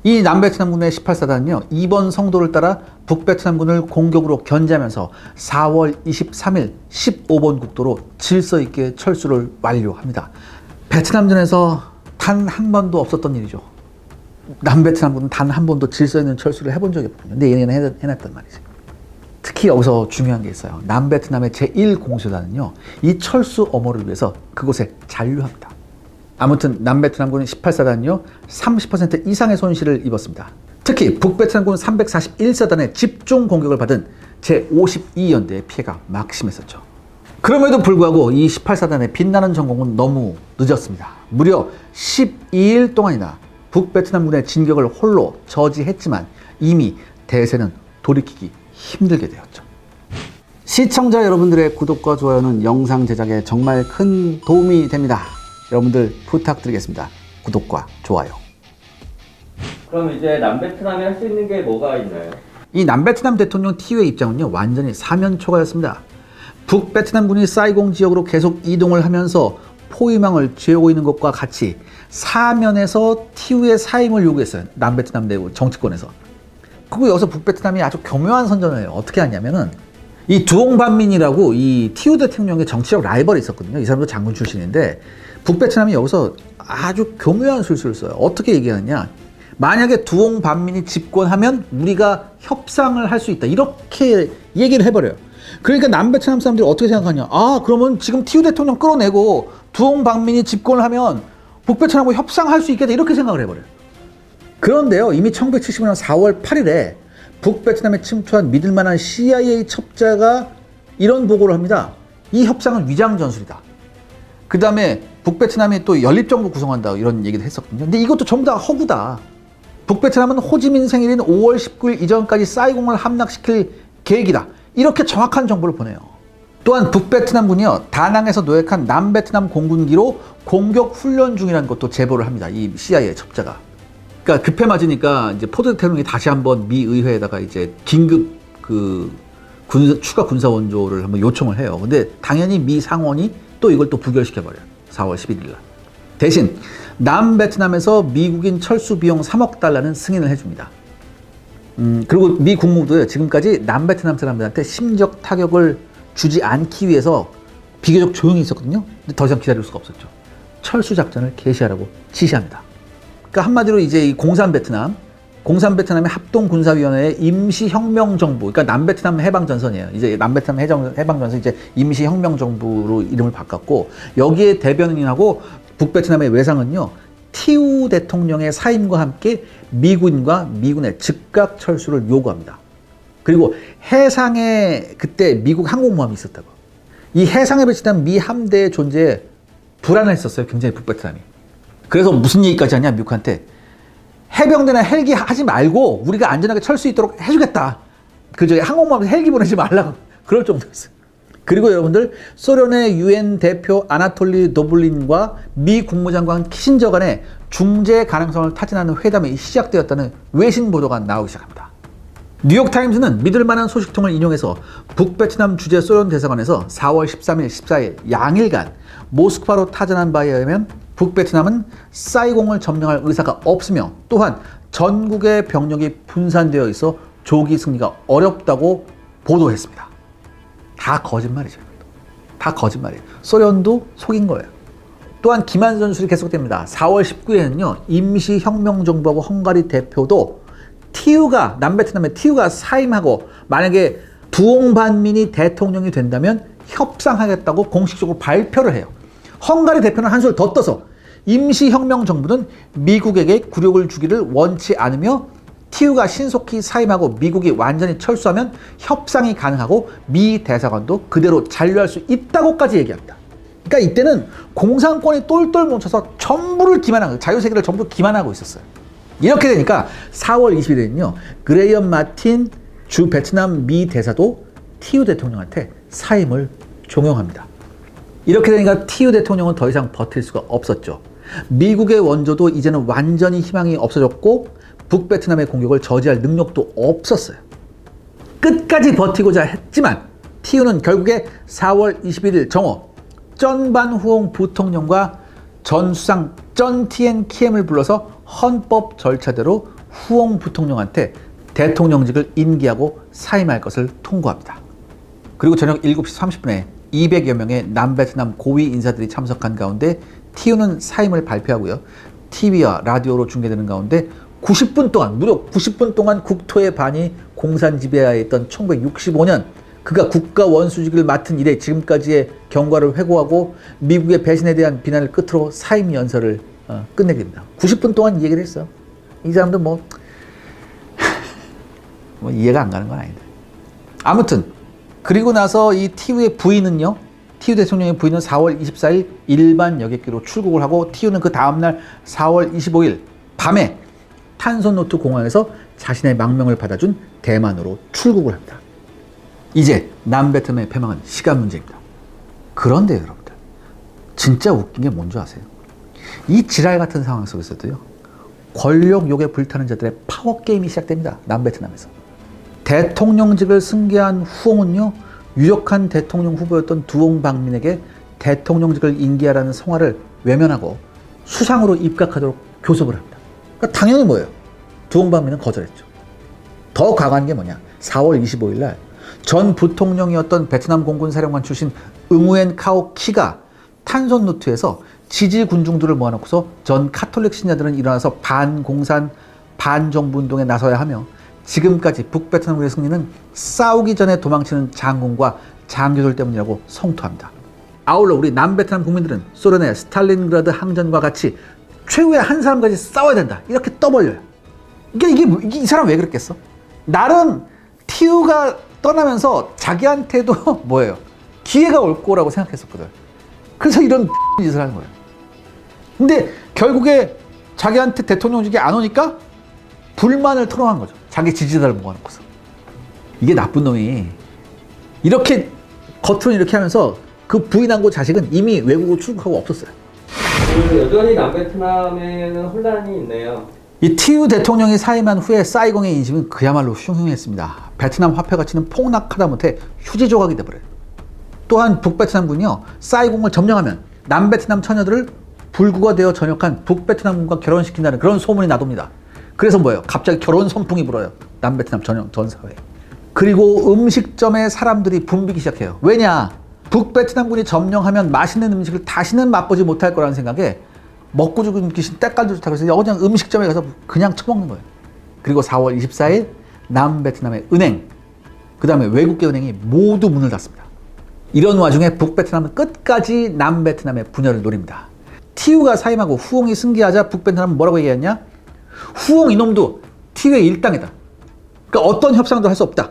이 남베트남군의 18사단은요 이번 성도를 따라 북베트남군을 공격으로 견제하면서 4월 23일 15번 국도로 질서 있게 철수를 완료합니다. 베트남전에서 단 한 번도 없었던 일이죠. 남베트남군은 단 한 번도 질서 있는 철수를 해본 적이 없거든요. 근데 얘네는 해냈단 말이지. 특히 여기서 중요한 게 있어요. 남베트남의 제1공수단은요 이 철수 엄호를 위해서 그곳에 잔류합니다. 아무튼 남베트남군 18사단은요 30% 이상의 손실을 입었습니다. 특히 북베트남군 341사단의 집중 공격을 받은 제52연대의 피해가 막심했었죠. 그럼에도 불구하고 이 18사단의 빛나는 전공은 너무 늦었습니다. 무려 12일 동안이나 북베트남군의 진격을 홀로 저지했지만 이미 대세는 돌이키기 힘들게 되었죠. 시청자 여러분들의 구독과 좋아요는 영상 제작에 정말 큰 도움이 됩니다. 여러분들 부탁드리겠습니다. 구독과 좋아요. 그럼 이제 남베트남이 할 수 있는 게 뭐가 있나요? 이 남베트남 대통령 티유의 입장은요 완전히 사면초가였습니다. 북베트남군이 사이공 지역으로 계속 이동을 하면서 포위망을 쥐어오고 있는 것과 같이 사면에서 티유의 사임을 요구했어요. 남베트남 내부 정치권에서. 그리고 여기서 북베트남이 아주 교묘한 선전을 해요. 어떻게 하냐면은 이 두옹반민이라고 이 티유 대통령의 정치적 라이벌이 있었거든요. 이 사람도 장군 출신인데 북베트남이 여기서 아주 교묘한 술수를 써요. 어떻게 얘기하느냐? 만약에 두옹반민이 집권하면 우리가 협상을 할 수 있다. 이렇게 얘기를 해버려요. 그러니까 남베트남 사람들이 어떻게 생각하냐? 그러면 지금 티유 대통령 끌어내고 두옹반민이 집권을 하면 북베트남하고 협상할 수 있겠다. 이렇게 생각을 해버려요. 그런데요, 이미 1975년 4월 8일에 북베트남에 침투한 믿을만한 CIA 첩자가 이런 보고를 합니다. 이 협상은 위장전술이다. 그 다음에 북베트남이 또 연립정부 구성한다 이런 얘기도 했었거든요. 근데 이것도 전부 다 허구다. 북베트남은 호지민 생일인 5월 19일 이전까지 사이공을 함락시킬 계획이다. 이렇게 정확한 정보를 보내요. 또한 북베트남군이요 다낭에서 노획한 남베트남 공군기로 공격 훈련 중이라는 것도 제보를 합니다. 이 CIA 첩자가. 그러니까 급해 맞으니까 이제 포드 대통령이 다시 한번 미 의회에다가 이제 긴급 추가 군사 원조를 한번 요청을 해요. 근데 당연히 미 상원이 또 이걸 또 부결시켜버려요. 4월 11일 날. 대신 남베트남에서 미국인 철수 비용 3억 달러는 승인을 해줍니다. 그리고 미 국무부도 지금까지 남베트남 사람들한테 심적 타격을 주지 않기 위해서 비교적 조용히 있었거든요. 근데 더 이상 기다릴 수가 없었죠. 철수 작전을 개시하라고 지시합니다. 그러니까 한마디로 이제 이 공산베트남의 합동군사위원회의 임시혁명정부, 그러니까 남베트남 해방전선이에요. 이제 남베트남 해방전선 이제 임시혁명정부로 이름을 바꿨고, 여기에 대변인하고 북베트남의 외상은요, 티우 대통령의 사임과 함께 미군과 미군의 즉각 철수를 요구합니다. 그리고 해상에 그때 미국 항공모함이 있었다고. 이 해상에 배치된 미 함대의 존재에 불안했었어요. 굉장히 북베트남이. 그래서 무슨 얘기까지 하냐, 미국한테. 해병대나 헬기 하지 말고 우리가 안전하게 철수 있도록 해주겠다. 항공모함에서 헬기 보내지 말라고. 그럴 정도였어요. 그리고 여러분들, 소련의 유엔 대표 아나톨리 도블린과 미 국무장관 키신저 간의 중재 가능성을 타진하는 회담이 시작되었다는 외신 보도가 나오기 시작합니다. 뉴욕타임스는 믿을 만한 소식통을 인용해서 북베트남 주재 소련 대사관에서 4월 13일, 14일 양일간 모스크바로 타전한 바에 의하면 북베트남은 사이공을 점령할 의사가 없으며 또한 전국의 병력이 분산되어 있어 조기 승리가 어렵다고 보도했습니다. 다 거짓말이죠. 다 거짓말이에요. 소련도 속인 거예요. 또한 기만 전술이 계속됩니다. 4월 19일에는요, 임시혁명정부하고 헝가리 대표도 남베트남의 티우가 사임하고 만약에 두옹반민이 대통령이 된다면 협상하겠다고 공식적으로 발표를 해요. 헝가리 대표는 한술 더 떠서 임시혁명정부는 미국에게 굴욕을 주기를 원치 않으며 티우가 신속히 사임하고 미국이 완전히 철수하면 협상이 가능하고 미 대사관도 그대로 잔류할 수 있다고까지 얘기합니다. 그러니까 이때는 공산권이 똘똘 뭉쳐서 전부를 기만하고, 자유세계를 전부 기만하고 있었어요. 이렇게 되니까 4월 20일에는요, 그레이엄 마틴 주 베트남 미 대사도 티우 대통령한테 사임을 종용합니다. 이렇게 되니까 티우 대통령은 더 이상 버틸 수가 없었죠. 미국의 원조도 이제는 완전히 희망이 없어졌고 북베트남의 공격을 저지할 능력도 없었어요. 끝까지 버티고자 했지만 티우는 결국에 4월 21일 정오 쩐반후옹 부통령과 전 수상 쩐티엔 키엠을 불러서 헌법 절차대로 후옹 부통령한테 대통령직을 인기하고 사임할 것을 통고합니다. 그리고 저녁 7시 30분에 200여 명의 남베트남 고위 인사들이 참석한 가운데 티우는 사임을 발표하고요. TV와 라디오로 중계되는 가운데 90분 동안, 무려 90분 동안 국토의 반이 공산 지배하에 있던 1965년 그가 국가 원수직을 맡은 이래 지금까지의 경과를 회고하고 미국의 배신에 대한 비난을 끝으로 사임 연설을 끝내게 됩니다. 90분 동안 이 얘기를 했어요. 이 사람도 뭐 이해가 안 가는 건 아닌데. 아무튼 그리고 나서 이 티우의 부인은요, 티우 대통령의 부인은 4월 24일 일반 여객기로 출국을 하고 티우는 그 다음날 4월 25일 밤에 탄손노트 공항에서 자신의 망명을 받아준 대만으로 출국을 합니다. 이제 남베트남의 패망은 시간 문제입니다. 그런데 여러분들, 진짜 웃긴 게 뭔지 아세요? 이 지랄 같은 상황 속에서도요, 권력욕에 불타는 자들의 파워게임이 시작됩니다. 남베트남에서. 대통령직을 승계한 후옹은요, 유력한 대통령 후보였던 두옹방민에게 대통령직을 인계하라는 성화를 외면하고 수상으로 입각하도록 교섭을 합니다. 그러니까 당연히 뭐예요? 두옹방민은 거절했죠. 더 과감한 게 뭐냐? 4월 25일 날 전 부통령이었던 베트남 공군 사령관 출신 응우엔 카오 키가 탄손누트에서 지지 군중들을 모아놓고서 전 카톨릭 신자들은 일어나서 반공산 반정부 운동에 나서야 하며 지금까지 북베트남의 승리는 싸우기 전에 도망치는 장군과 장교들 때문이라고 성토합니다. 아울러 우리 남베트남 국민들은 소련의 스탈린그라드 항전과 같이 최후의 한 사람까지 싸워야 된다, 이렇게 떠벌려요. 이게 이 사람 왜 그랬겠어? 나름 티우가 떠나면서 자기한테도 뭐예요? 기회가 올 거라고 생각했었거든. 그래서 이런 짓을 하는 거예요. 근데 결국에 자기한테 대통령직이 안 오니까 불만을 토로한 거죠. 자기 지지자를 모아놓고서. 이게 나쁜 놈이 이렇게 겉으로는 이렇게 하면서 그 부인하고 자식은 이미 외국으로 출국하고 없었어요. 여전히 남베트남에는 혼란이 있네요. 이 티우 대통령이 사임한 후에 사이공의 인심은 그야말로 흉흉했습니다. 베트남 화폐 가치는 폭락하다 못해 휴지 조각이 돼버려요. 또한 북베트남군이요, 사이공을 점령하면 남베트남 처녀들을 불구가 되어 전역한 북베트남군과 결혼시킨다는 그런 소문이 나돕니다. 그래서 뭐예요? 갑자기 결혼 선풍이 불어요. 남베트남 전 사회에. 그리고 음식점에 사람들이 붐비기 시작해요. 왜냐? 북베트남군이 점령하면 맛있는 음식을 다시는 맛보지 못할 거라는 생각에 먹고 죽은 귀신 때깔도 좋다고 해서 그냥 음식점에 가서 그냥 처먹는 거예요. 그리고 4월 24일 남베트남의 은행, 그 다음에 외국계 은행이 모두 문을 닫습니다. 이런 와중에 북베트남은 끝까지 남베트남의 분열을 노립니다. 티우가 사임하고 후옹이 승계하자 북베트남은 뭐라고 얘기했냐? 후옹 이놈도 티우의 일당이다. 그러니까 어떤 협상도 할 수 없다.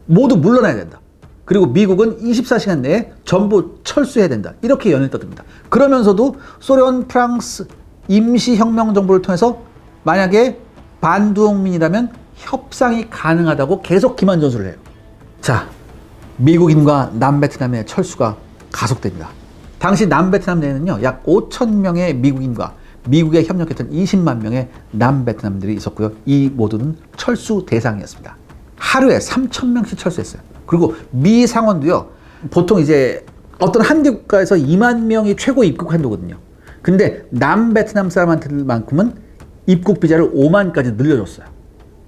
모두 물러나야 된다. 그리고 미국은 24시간 내에 전부 철수해야 된다. 이렇게 연을 떠듭니다. 그러면서도 소련, 프랑스 임시혁명 정부를 통해서 만약에 반두홍민이라면 협상이 가능하다고 계속 기만전술을 해요. 자, 미국인과 남베트남의 철수가 가속됩니다. 당시 남베트남 내에는요, 약 5천 명의 미국인과 미국에 협력했던 20만 명의 남베트남들이 있었고요. 이 모두는 철수 대상이었습니다. 하루에 3천 명씩 철수했어요. 그리고 미 상원도요, 보통 이제 어떤 한두 국가에서 2만 명이 최고 입국 한도거든요. 근데 남베트남 사람한테만큼은 입국 비자를 5만까지 늘려줬어요.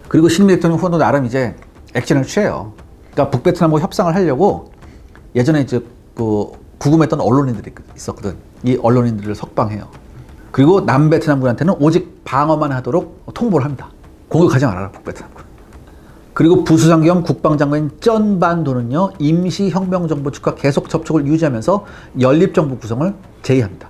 그리고 신임 대통령 후보도 나름 이제 액션을 취해요. 그러니까 북베트남하고 협상을 하려고 예전에 이제 그 구금했던 언론인들이 있었거든. 이 언론인들을 석방해요. 그리고 남베트남군한테는 오직 방어만 하도록 통보를 합니다. 공격하지 말아라, 북베트남군. 그리고 부수상 겸 국방장관인 쩐반도는요, 임시혁명정부 측과 계속 접촉을 유지하면서 연립정부 구성을 제의합니다.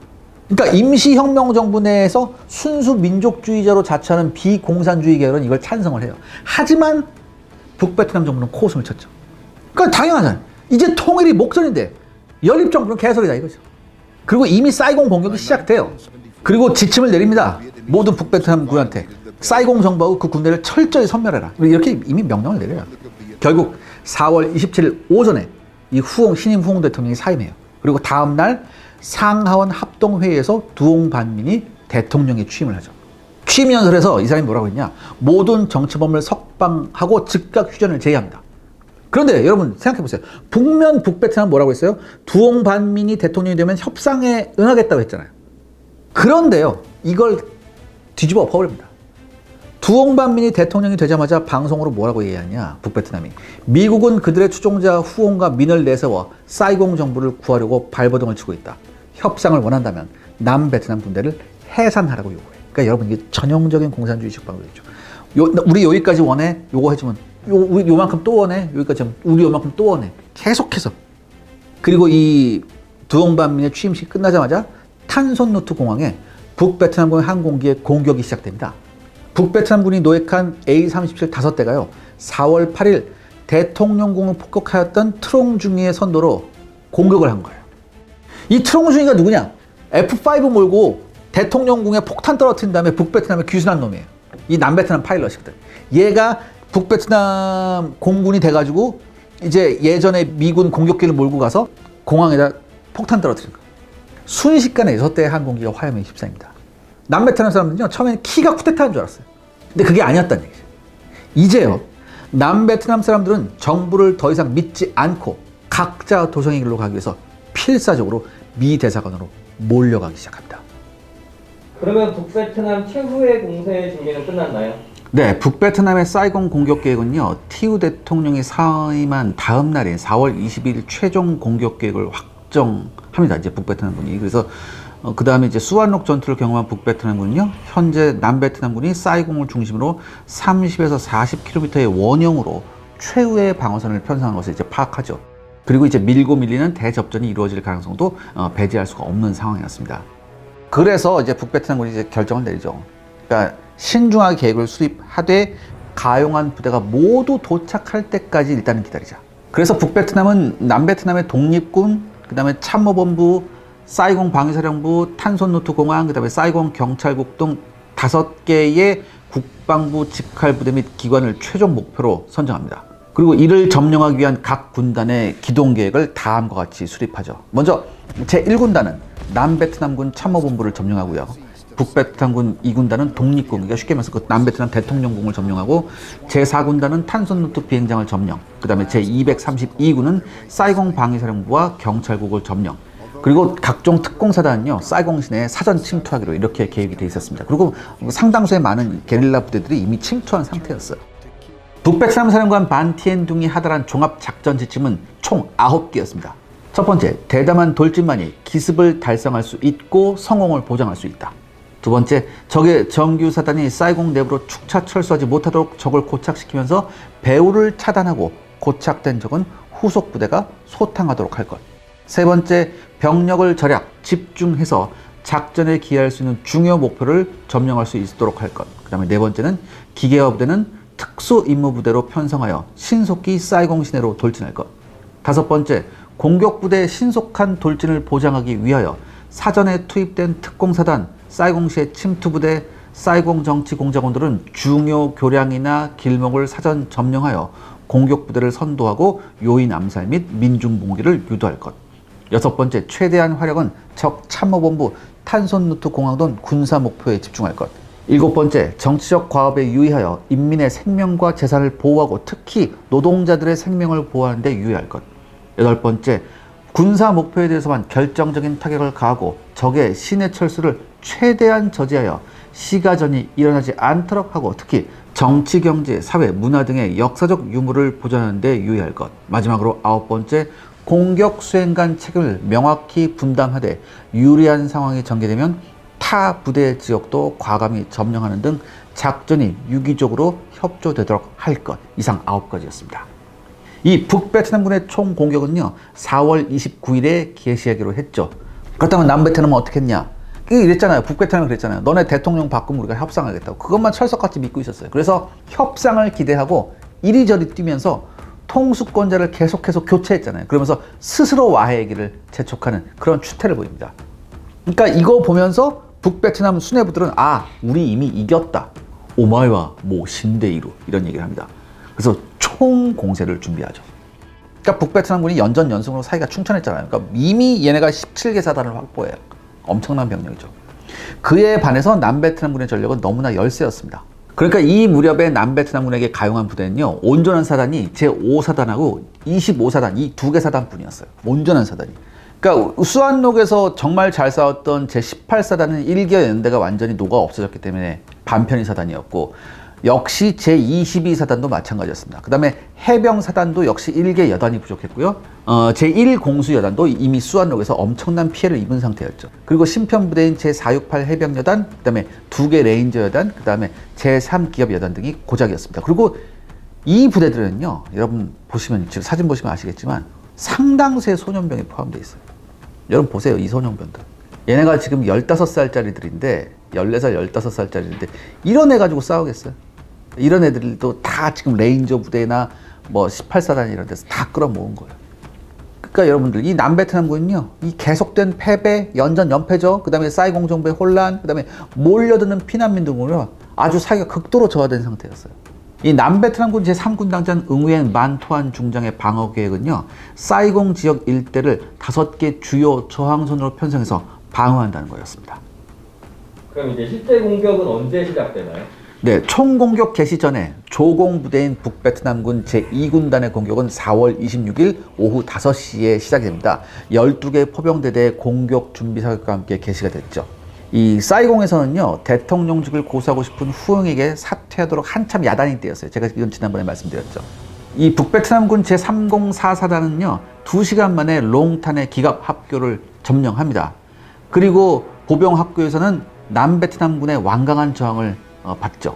그러니까 임시혁명정부 내에서 순수 민족주의자로 자처하는 비공산주의 계열은 이걸 찬성을 해요. 하지만 북베트남 정부는 코웃음을 쳤죠. 그러니까 당연하잖아요. 이제 통일이 목전인데 연립정부는 개소리다 이거죠. 그리고 이미 사이공 공격이 시작돼요. 그리고 지침을 내립니다. 모든 북베트남군한테 사이공 정부하고 그 군대를 철저히 섬멸해라. 이렇게 이미 명령을 내려요. 결국 4월 27일 오전에 이 신임 후옹 대통령이 사임해요. 그리고 다음 날 상하원 합동회의에서 두옹 반민이 대통령에 취임을 하죠. 취임 연설에서 이 사람이 뭐라고 했냐? 모든 정치범을 석방하고 즉각 휴전을 제의합니다. 그런데 여러분 생각해 보세요. 북면 북베트남 뭐라고 했어요? 두옹 반민이 대통령이 되면 협상에 응하겠다고 했잖아요. 그런데요, 이걸 뒤집어 엎어버립니다. 두옹 반민이 대통령이 되자마자 방송으로 뭐라고 얘기하냐, 북베트남이. 미국은 그들의 추종자 후옹과 민을 내세워 사이공 정부를 구하려고 발버둥을 치고 있다. 협상을 원한다면 남베트남 군대를 해산하라고 요구해. 그러니까 여러분 이게 전형적인 공산주의식 방법이죠. 우리 여기까지 원해? 요거 해주면 우리 요만큼 또 원해? 여기까지 하면 우리 요만큼 또 원해. 계속해서. 그리고 이 두옹 반민의 취임식 끝나자마자 탄손누트 공항에 북베트남군 항공기의 공격이 시작됩니다. 북베트남군이 노획한 A-37 5대가요, 4월 8일 대통령궁을 폭격하였던 트롱중이의 선도로 공격을 한 거예요. 이 트롱중이가 누구냐? F5 몰고 대통령궁에 폭탄 떨어뜨린 다음에 북베트남에 귀순한 놈이에요. 이 남베트남 파일럿이거든. 얘가 북베트남 공군이 돼가지고 이제 예전에 미군 공격기를 몰고 가서 공항에다 폭탄 떨어뜨린 거예요. 순식간에 6대의 항공기가 화염에 휩싸입니다. 남베트남 사람들은요, 처음에는 키가 쿠데타인 줄 알았어요. 근데 그게 아니었다는 얘기죠. 이제요, 남베트남 사람들은 정부를 더 이상 믿지 않고 각자 도성의 길로 가기 위해서 필사적으로 미 대사관으로 몰려가기 시작합니다. 그러면 북베트남 최후의 공세 준비는 끝났나요? 네, 북베트남의 사이공 공격 계획은요, 티우 대통령이 사임한 다음 날인 4월 20일 최종 공격 계획을 확정합니다. 이제 북베트남군이. 그래서 그 다음에 이제 수완록 전투를 경험한 북베트남군은요, 현재 남베트남군이 사이공을 중심으로 30에서 40km의 원형으로 최후의 방어선을 편성한 것을 이제 파악하죠. 그리고 이제 밀고 밀리는 대접전이 이루어질 가능성도 배제할 수가 없는 상황이었습니다. 그래서 이제 북베트남군이 이제 결정을 내리죠. 그러니까 신중하게 계획을 수립하되 가용한 부대가 모두 도착할 때까지 일단은 기다리자. 그래서 북베트남은 남베트남의 독립군, 그 다음에 참모본부, 사이공 방위사령부, 탄손누트 공항, 그 다음에 사이공 경찰국 등 5개의 국방부 직할부대 및 기관을 최종 목표로 선정합니다. 그리고 이를 점령하기 위한 각 군단의 기동 계획을 다음과 같이 수립하죠. 먼저 제1군단은 남베트남군 참모본부를 점령하고요. 북베트남군 2군단은 독립군, 그러니까 쉽게 말해서 그 남베트남 대통령궁을 점령하고, 제4군단은 탄손누트 비행장을 점령, 그 다음에 제232군은 사이공 방위사령부와 경찰국을 점령, 그리고 각종 특공사단은요, 사이공 시내에 사전 침투하기로 이렇게 계획이 돼 있었습니다. 그리고 상당수의 많은 게릴라 부대들이 이미 침투한 상태였어요. 북베트남 사령관 반티엔 둥이 하달한 종합 작전 지침은 총 9개였습니다. 첫 번째, 대담한 돌진만이 기습을 달성할 수 있고 성공을 보장할 수 있다. 두 번째, 적의 정규 사단이 사이공 내부로 축차 철수하지 못하도록 적을 고착시키면서 배후를 차단하고 고착된 적은 후속 부대가 소탕하도록 할 것. 세 번째, 병력을 절약, 집중해서 작전에 기여할 수 있는 중요 목표를 점령할 수 있도록 할 것. 그 다음에 네 번째는 기계화 부대는 특수 임무 부대로 편성하여 신속히 사이공 시내로 돌진할 것. 다섯 번째, 공격 부대의 신속한 돌진을 보장하기 위하여 사전에 투입된 특공사단, 사이공시의 침투부대, 사이공 정치 공작원들은 중요 교량이나 길목을 사전 점령하여 공격부대를 선도하고 요인 암살 및 민중봉기를 유도할 것. 여섯 번째, 최대한 화력은 적 참모본부 탄손루트 공항돈 군사 목표에 집중할 것. 일곱 번째, 정치적 과업에 유의하여 인민의 생명과 재산을 보호하고 특히 노동자들의 생명을 보호하는 데 유의할 것. 여덟 번째, 군사 목표에 대해서만 결정적인 타격을 가하고 적의 시내 철수를 최대한 저지하여 시가전이 일어나지 않도록 하고 특히 정치, 경제, 사회, 문화 등의 역사적 유무를 보존하는 데 유의할 것. 마지막으로 아홉 번째, 공격 수행관 책임을 명확히 분담하되 유리한 상황이 전개되면 타 부대 지역도 과감히 점령하는 등 작전이 유기적으로 협조되도록 할 것. 이상 9가지였습니다. 이 북베트남군의 총 공격은요 4월 29일에 개시하기로 했죠. 그렇다면 남베트남은 어떻게 했냐? 이랬잖아요. 북베트남은 그랬잖아요. 너네 대통령 바꾸면 우리가 협상하겠다고. 그것만 철석같이 믿고 있었어요. 그래서 협상을 기대하고 이리저리 뛰면서 통수권자를 계속해서 교체했잖아요. 그러면서 스스로 와해의 길을 재촉하는 그런 추태를 보입니다. 그러니까 이거 보면서 북베트남 수뇌부들은 아, 우리 이미 이겼다. 오마이와 모 신대이루 이런 얘기를 합니다. 그래서 총 공세를 준비하죠. 그러니까 북베트남군이 연전연승으로 사이가 충천했잖아요. 그러니까 이미 얘네가 17개 사단을 확보해요. 엄청난 병력이죠. 그에 반해서 남베트남군의 전력은 너무나 열세였습니다. 그러니까 이 무렵에 남베트남군에게 가용한 부대는요 온전한 사단이 제5사단하고 25사단 이 두 개 사단뿐이었어요. 온전한 사단이. 그러니까 수안록에서 정말 잘 싸웠던 제18사단은 1개 연대가 완전히 녹아 없어졌기 때문에 반편의 사단이었고 역시 제22사단도 마찬가지였습니다. 그 다음에 해병사단도 역시 1개 여단이 부족했고요. 제1공수여단도 이미 수안록에서 엄청난 피해를 입은 상태였죠. 그리고 신편부대인 제468 해병여단, 그 다음에 2개 레인저여단, 그 다음에 제3기업여단 등이 고작이었습니다. 그리고 이 부대들은요, 여러분 보시면, 지금 사진 보시면 아시겠지만 상당수의 소년병이 포함되어 있어요. 여러분 보세요, 이 소년병들. 얘네가 지금 15살짜리들인데 14살, 15살짜리인데 이런 애 가지고 싸우겠어요? 이런 애들도 다 지금 레인저 부대나 뭐 18사단 이런 데서 다 끌어모은 거예요. 그러니까 여러분들 이 남베트남군은요 이 계속된 패배, 연전 연패죠. 그 다음에 사이공 정부의 혼란, 그 다음에 몰려드는 피난민 등으로 아주 사기가 극도로 저하된 상태였어요. 이 남베트남군 제3군당장 응우엔 만토안 중장의 방어 계획은요 사이공 지역 일대를 5개 주요 저항선으로 편성해서 방어한다는 거였습니다. 그럼 이제 실제 공격은 언제 시작되나요? 네, 총공격 개시 전에 조공부대인 북베트남군 제2군단의 공격은 4월 26일 오후 5시에 시작이 됩니다. 12개 포병대대의 공격 준비 사격과 함께 개시가 됐죠. 이 사이공에서는요, 대통령직을 고수하고 싶은 후흥에게 사퇴하도록 한참 야단이 때였어요. 제가 이건 지난번에 말씀드렸죠. 이 북베트남군 제304사단은요, 2시간 만에 롱탄의 기갑 합교를 점령합니다. 그리고 보병학교에서는 남베트남군의 완강한 저항을 받죠.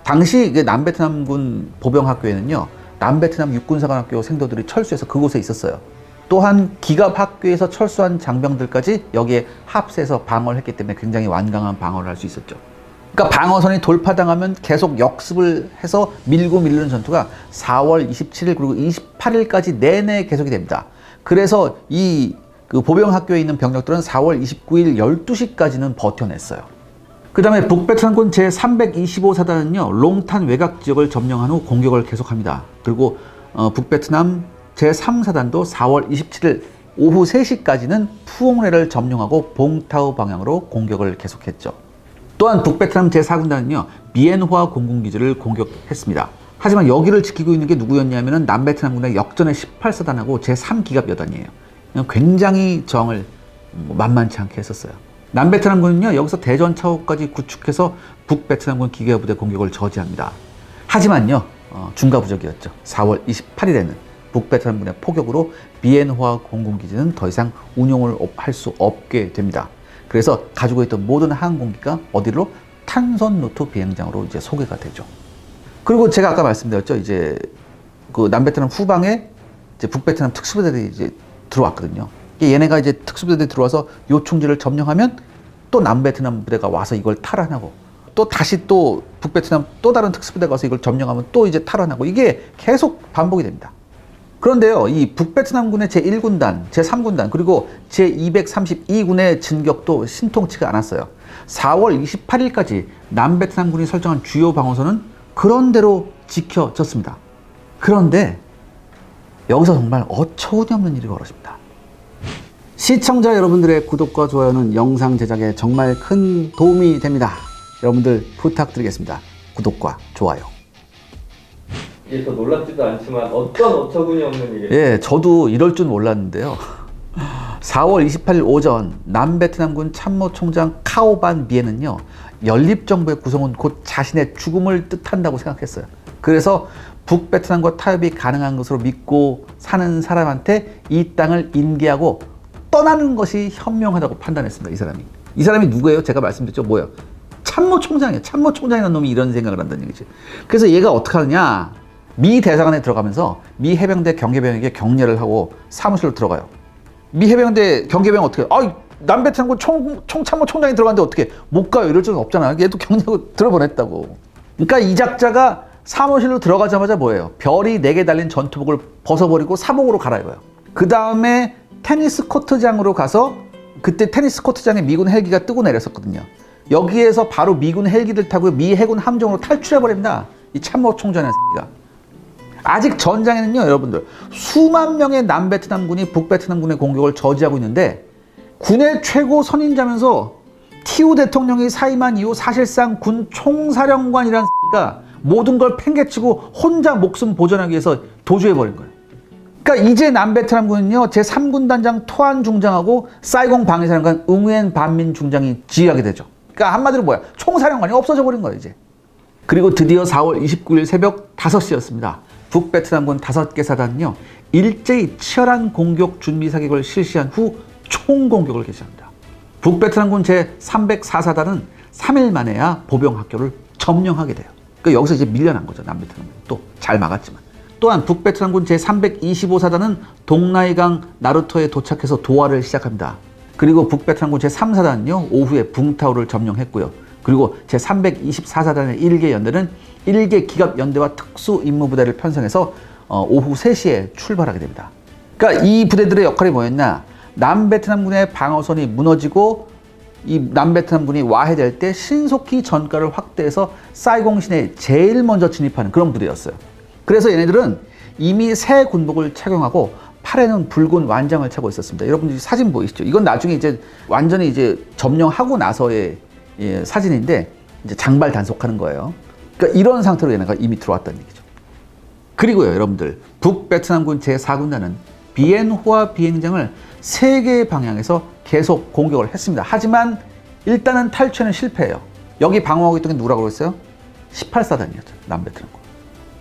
당시 남베트남군 보병학교에는요 남베트남 육군사관학교 생도들이 철수해서 그곳에 있었어요. 또한 기갑학교에서 철수한 장병들까지 여기에 합세해서 방어를 했기 때문에 굉장히 완강한 방어를 할 수 있었죠. 그러니까 방어선이 돌파당하면 계속 역습을 해서 밀고 밀리는 전투가 4월 27일 그리고 28일까지 내내 계속이 됩니다. 그래서 이 보병학교에 있는 병력들은 4월 29일 12시까지는 버텨냈어요. 그 다음에 북베트남군 제325사단은요 롱탄 외곽 지역을 점령한 후 공격을 계속합니다. 그리고 북베트남 제3사단도 4월 27일 오후 3시까지는 푸옹레를 점령하고 봉타우 방향으로 공격을 계속했죠. 또한 북베트남 제4군단은요 비엔화 공군기지를 공격했습니다. 하지만 여기를 지키고 있는 게 누구였냐면 남베트남군의 역전의 18사단하고 제3기갑여단이에요. 굉장히 저항을 만만치 않게 했었어요. 남베트남군은요 여기서 대전 차호까지 구축해서 북베트남군 기계부대 공격을 저지합니다. 하지만요 중과부적이었죠. 4월 28일에는 북베트남군의 포격으로 비엔화 공군기지는 더 이상 운용을 할 수 없게 됩니다. 그래서 가지고 있던 모든 항공기가 어디로? 탄선 루트 비행장으로 이제 소개가 되죠. 그리고 제가 아까 말씀드렸죠. 이제 그 남베트남 후방에 이제 북베트남 특수부대들이 이제 들어왔거든요. 얘네가 이제 특수부대들이 들어와서 요충지를 점령하면 또 남베트남 부대가 와서 이걸 탈환하고 또 다시 또 북베트남 또 다른 특수부대가 와서 이걸 점령하면 또 이제 탈환하고 이게 계속 반복이 됩니다. 그런데요, 이 북베트남군의 제1군단, 제3군단, 그리고 제232군의 진격도 신통치가 않았어요. 4월 28일까지 남베트남군이 설정한 주요 방어선은 그런대로 지켜졌습니다. 그런데 여기서 정말 어처구니없는 일이 벌어집니다. 시청자 여러분들의 구독과 좋아요는 영상 제작에 정말 큰 도움이 됩니다. 여러분들 부탁드리겠습니다. 구독과 좋아요. 이게 더 놀랍지도 않지만 어떤 어처구니 없는 일이에요. 예, 저도 이럴 줄 몰랐는데요. 4월 28일 오전 남베트남군 참모총장 카오반 비에는요, 연립정부의 구성은 곧 자신의 죽음을 뜻한다고 생각했어요. 그래서 북베트남과 타협이 가능한 것으로 믿고 사는 사람한테 이 땅을 인계하고 떠나는 것이 현명하다고 판단했습니다. 이 사람이 누구예요? 제가 말씀드렸죠. 뭐예요? 참모총장이에요. 참모총장이라는 놈이 이런 생각을 한다는 얘기지. 그래서 얘가 어떻게 하느냐, 미 대사관에 들어가면서 미 해병대 경계병에게 격려를 하고 사무실로 들어가요. 미 해병대 경계병 어떻게? 남베트남군 총참모총장이 들어갔는데 어떻게 못 가요? 이럴 줄은 없잖아. 얘도 격려하고 들어보냈다고. 그러니까 이 작자가 사무실로 들어가자마자 뭐예요? 별이 4개 달린 전투복을 벗어버리고 사복으로 갈아입어요. 그 다음에 테니스 코트장으로 가서, 그때 테니스 코트장에 미군 헬기가 뜨고 내렸었거든요. 여기에서 바로 미군 헬기들 타고 미 해군 함정으로 탈출해버립니다. 이 참모총장의 새끼가. 아직 전장에는요, 여러분들, 수만 명의 남베트남군이 북베트남군의 공격을 저지하고 있는데, 군의 최고 선임자면서 티우 대통령이 사임한 이후 사실상 군 총사령관이라는 새끼가 모든 걸 팽개치고 혼자 목숨 보존하기 위해서 도주해버린 거예요. 그러니까 이제 남베트남군은요, 제3군단장 토안 중장하고 사이공 방위사령관 응우엔 반민 중장이 지휘하게 되죠. 그러니까 한마디로 뭐야? 총사령관이 없어져 버린 거예요, 이제. 그리고 드디어 4월 29일 새벽 5시였습니다. 북베트남군 5개 사단은요, 일제히 치열한 공격 준비 사격을 실시한 후 총공격을 개시합니다. 북베트남군 제304사단은 3일 만에야 보병학교를 점령하게 돼요. 그러니까 여기서 이제 밀려난 거죠, 남베트남군. 또 잘 막았지만. 또한 북베트남군 제325사단은 동나이강 나루터에 도착해서 도하를 시작합니다. 그리고 북베트남군 제3사단은요, 오후에 붕타오를 점령했고요. 그리고 제324사단의 1개 연대는 1개 기갑연대와 특수임무부대를 편성해서 오후 3시에 출발하게 됩니다. 그러니까 이 부대들의 역할이 뭐였냐? 남베트남군의 방어선이 무너지고 이 남베트남군이 와해될 때 신속히 전가를 확대해서 사이공 시내에 제일 먼저 진입하는 그런 부대였어요. 그래서 얘네들은 이미 새 군복을 착용하고 팔에는 붉은 완장을 차고 있었습니다. 여러분들이 사진 보이시죠? 이건 나중에 이제 완전히 이제 점령하고 나서의 사진인데, 이제 장발 단속하는 거예요. 그러니까 이런 상태로 얘네가 이미 들어왔다는 얘기죠. 그리고요, 여러분들, 북베트남군 제4군단은 비엔호아 비행장을 3개의 방향에서 계속 공격을 했습니다. 하지만 일단은 탈취는 실패해요. 여기 방어하고 있던 게 누구라고 그랬어요? 18사단이었죠. 남베트남군.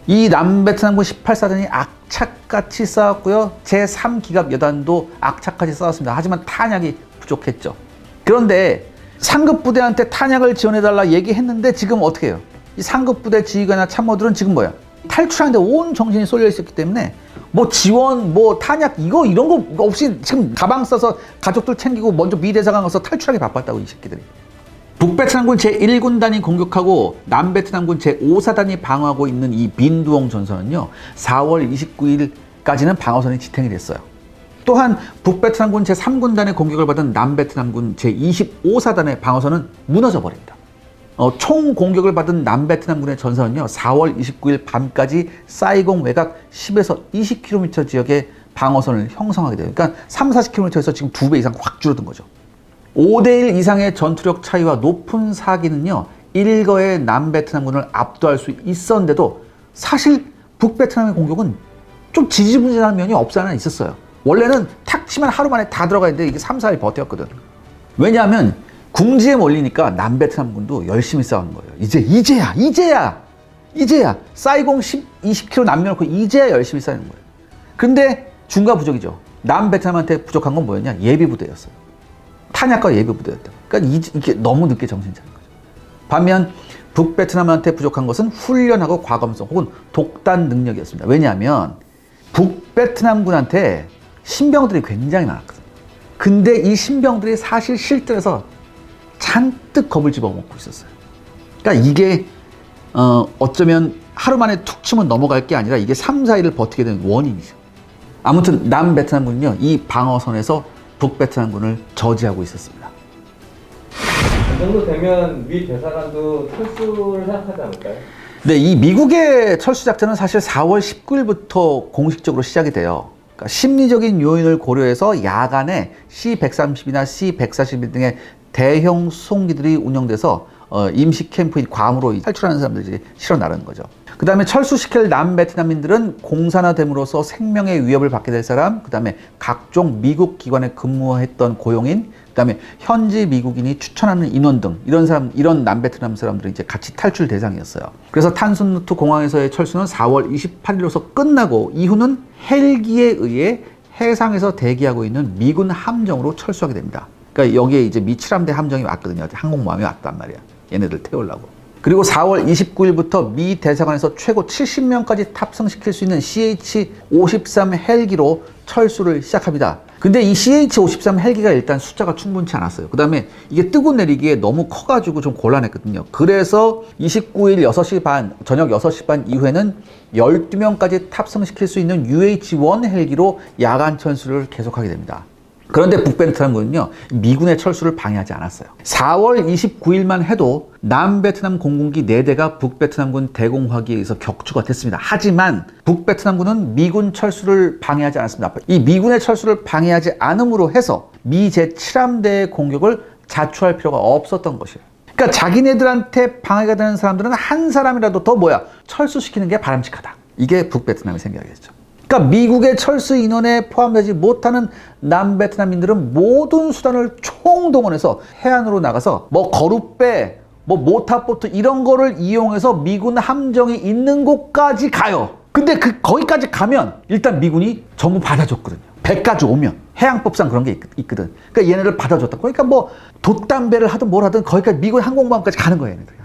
이 남베트남군 18사단이 악착같이 싸웠고요. 제3기갑 여단도 악착같이 싸웠습니다. 하지만 탄약이 부족했죠. 그런데 상급 부대한테 탄약을 지원해달라 얘기했는데 지금 어떻게 해요? 이 상급 부대 지휘관이나 참모들은 지금 뭐야? 탈출하는데 온 정신이 쏠려 있었기 때문에 뭐 지원, 뭐 탄약, 이런 거 없이 지금 가방 싸서 가족들 챙기고 먼저 미 대사관 가서 탈출하기 바빴다고, 이 새끼들이. 북베트남군 제1군단이 공격하고 남베트남군 제5사단이 방어하고 있는 이 빈두옹 전선은요, 4월 29일까지는 방어선이 지탱이 됐어요. 또한 북베트남군 제3군단의 공격을 받은 남베트남군 제25사단의 방어선은 무너져 버립니다. 총 공격을 받은 남베트남군의 전선은요, 4월 29일 밤까지 사이공 외곽 10에서 20km 지역의 방어선을 형성하게 돼요. 그러니까 30-40km에서 지금 2배 이상 확 줄어든 거죠. 5대1 이상의 전투력 차이와 높은 사기는요, 일거의 남베트남군을 압도할 수 있었는데도 사실 북베트남의 공격은 좀 지지부진한 면이 없지 않아 있었어요. 원래는 탁 치면 하루 만에 다 들어가야 되는데 이게 3-4일 버텼거든. 왜냐하면 궁지에 몰리니까 남베트남군도 열심히 싸우는 거예요. 이제야 사이공 20km 남겨놓고 이제야 열심히 싸우는 거예요. 근데 중과 부족이죠. 남베트남한테 부족한 건 뭐였냐? 예비부대였어요. 탄약과 예비부대였다. 그러니까 이게 너무 늦게 정신 차린 거죠. 반면 북베트남한테 부족한 것은 훈련하고 과감성 혹은 독단 능력이었습니다. 왜냐하면 북베트남군한테 신병들이 굉장히 많았거든요. 근데 이 신병들이 사실 실전에서 잔뜩 겁을 집어먹고 있었어요. 그러니까 이게 어쩌면 하루 만에 툭 치면 넘어갈 게 아니라 이게 3, 4일을 버티게 된 원인이죠. 아무튼 남베트남군은요, 이 방어선에서 북베트남군을 저지하고 있었습니다. 이 정도 되면 미 대사관도 철수를 생각하지 않을까요? 네, 이 미국의 철수 작전은 사실 4월 19일부터 공식적으로 시작이 돼요. 그러니까 심리적인 요인을 고려해서 야간에 C-130이나 C-141 등의 대형 수송기들이 운영돼서 임시 캠프인 괌으로 탈출하는 사람들이 실어 나르는 거죠. 그 다음에 철수시킬 남베트남인들은 공산화됨으로써 생명의 위협을 받게 될 사람, 그 다음에 각종 미국 기관에 근무했던 고용인, 그 다음에 현지 미국인이 추천하는 인원 등 이런 남베트남 사람들이 이제 같이 탈출 대상이었어요. 그래서 탄순루트 공항에서의 철수는 4월 28일로서 끝나고 이후는 헬기에 의해 해상에서 대기하고 있는 미군 함정으로 철수하게 됩니다. 그러니까 여기에 이제 미 7함대 함정이 왔거든요. 항공모함이 왔단 말이야. 얘네들 태우려고. 그리고 4월 29일부터 미 대사관에서 최고 70명까지 탑승시킬 수 있는 CH-53 헬기로 철수를 시작합니다. 근데 이 CH-53 헬기가 일단 숫자가 충분치 않았어요. 그 다음에 이게 뜨고 내리기에 너무 커가지고 좀 곤란했거든요. 그래서 29일 6시 반, 저녁 6시 반 이후에는 12명까지 탑승시킬 수 있는 UH-1 헬기로 야간 철수를 계속하게 됩니다. 그런데 북베트남군은요, 미군의 철수를 방해하지 않았어요. 4월 29일만 해도 남베트남 공군기 4대가 북베트남군 대공화기에 의해서 격추가 됐습니다. 하지만 북베트남군은 미군 철수를 방해하지 않았습니다. 이 미군의 철수를 방해하지 않음으로 해서 미 제7함대의 공격을 자초할 필요가 없었던 것이에요. 그러니까 자기네들한테 방해가 되는 사람들은 한 사람이라도 더 철수시키는 게 바람직하다. 이게 북베트남의 생각이었죠. 그러니까 미국의 철수 인원에 포함되지 못하는 남베트남인들은 모든 수단을 총동원해서 해안으로 나가서 거룻배, 모타보트 이런 거를 이용해서 미군 함정이 있는 곳까지 가요. 근데 거기까지 가면 일단 미군이 전부 받아줬거든요. 배까지 오면 해양법상 그런 게 있거든. 그러니까 얘네를 받아줬다. 그러니까 돛담배를 하든 뭘 하든 거기까지 미군 항공모함까지 가는 거예요, 얘네들.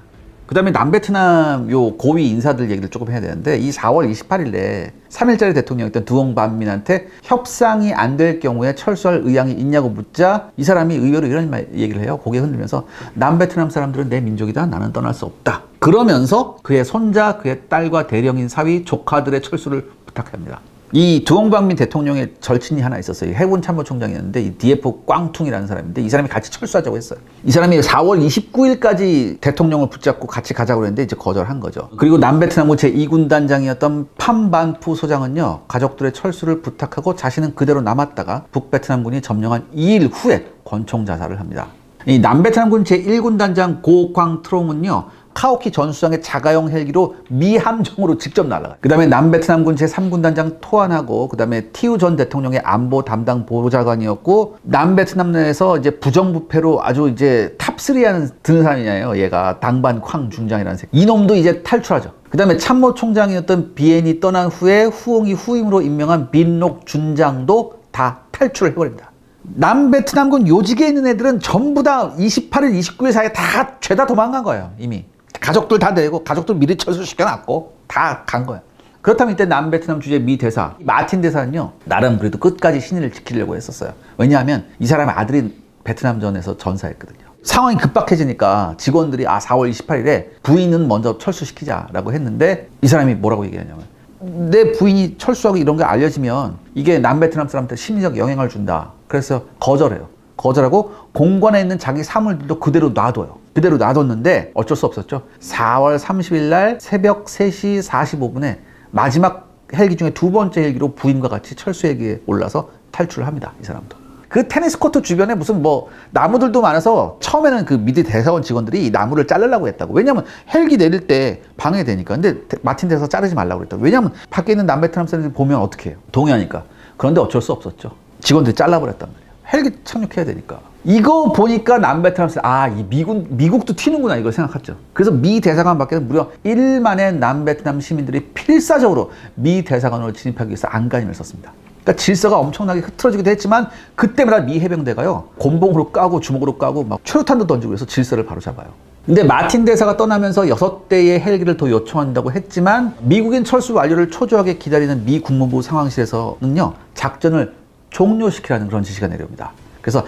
그 다음에 남베트남 고위 인사들 얘기를 조금 해야 되는데, 이 4월 28일에 3일짜리 대통령이었던 두옹반민한테 협상이 안 될 경우에 철수할 의향이 있냐고 묻자 이 사람이 의외로 이런 얘기를 해요. 고개 흔들면서 남베트남 사람들은 내 민족이다. 나는 떠날 수 없다. 그러면서 그의 손자, 그의 딸과 대령인 사위, 조카들의 철수를 부탁합니다. 이 두옹방민 대통령의 절친이 하나 있었어요. 해군 참모총장이었는데 이 DF 꽝퉁이라는 사람인데 이 사람이 같이 철수하자고 했어요. 이 사람이 4월 29일까지 대통령을 붙잡고 같이 가자고 했는데 이제 거절한 거죠. 그리고 남베트남군 제2군단장이었던 팜반푸 소장은요, 가족들의 철수를 부탁하고 자신은 그대로 남았다가 북베트남군이 점령한 2일 후에 권총 자살을 합니다. 이 남베트남군 제1군단장 고광트롱은요, 카오키 전수장의 자가용 헬기로 미 함정으로 직접 날아가요. 그 다음에 남베트남군 제3군단장 토안하고, 그 다음에 티우 전 대통령의 안보 담당 보좌관이었고, 남베트남 내에서 이제 부정부패로 아주 이제 탑3 하는 드는 사람이냐요. 얘가 당반 쾅 중장이라는 새끼. 이놈도 이제 탈출하죠. 그 다음에 참모총장이었던 비엔이 떠난 후에 후옹이 후임으로 임명한 빈록 준장도 다 탈출을 해버립니다. 남베트남군 요직에 있는 애들은 전부 다 28일, 29일 사이에 다 죄다 도망간 거예요, 이미. 가족들 다 내고 가족들 미리 철수시켜놨고 다 간 거야. 그렇다면 이때 남베트남 주재 미 대사 마틴 대사는요, 나름 그래도 끝까지 신의를 지키려고 했었어요. 왜냐하면 이 사람의 아들이 베트남전에서 전사했거든요. 상황이 급박해지니까 직원들이 4월 28일에 부인은 먼저 철수시키자라고 했는데 이 사람이 뭐라고 얘기하냐면, 내 부인이 철수하고 이런 게 알려지면 이게 남베트남 사람한테 심리적 영향을 준다. 그래서 거절해요. 거절하고 공관에 있는 자기 사물들도 그대로 놔둬요. 그대로 놔뒀는데 어쩔 수 없었죠. 4월 30일 날 새벽 3시 45분에 마지막 헬기 중에 두 번째 헬기로 부인과 같이 철수 헬기에 올라서 탈출을 합니다. 이 사람도. 그 테니스 코트 주변에 무슨 나무들도 많아서 처음에는 그 미드 대사원 직원들이 이 나무를 자르려고 했다고. 왜냐면 헬기 내릴 때 방해되니까. 근데 마틴 대사 자르지 말라고 그랬다고. 왜냐면 밖에 있는 남베트남 사람들이 보면 어떻게 해요? 동의하니까. 그런데 어쩔 수 없었죠. 직원들이 잘라버렸단 말이에요. 헬기 착륙해야 되니까. 이거 보니까 남베트남 이 미국도 튀는구나 이걸 생각했죠. 그래서 미 대사관 밖에서 무려 1만의 남베트남 시민들이 필사적으로 미 대사관으로 진입하기 위해서 안간힘을 썼습니다. 그러니까 질서가 엄청나게 흐트러지기도 했지만 그때마다 미 해병대가요 곤봉으로 까고 주먹으로 까고 막 최루탄도 던지고 해서 질서를 바로잡아요. 근데 마틴 대사가 떠나면서 6대의 헬기를 더 요청한다고 했지만 미국인 철수 완료를 초조하게 기다리는 미 국무부 상황실에서는요 작전을 종료시키라는 그런 지시가 내려옵니다. 그래서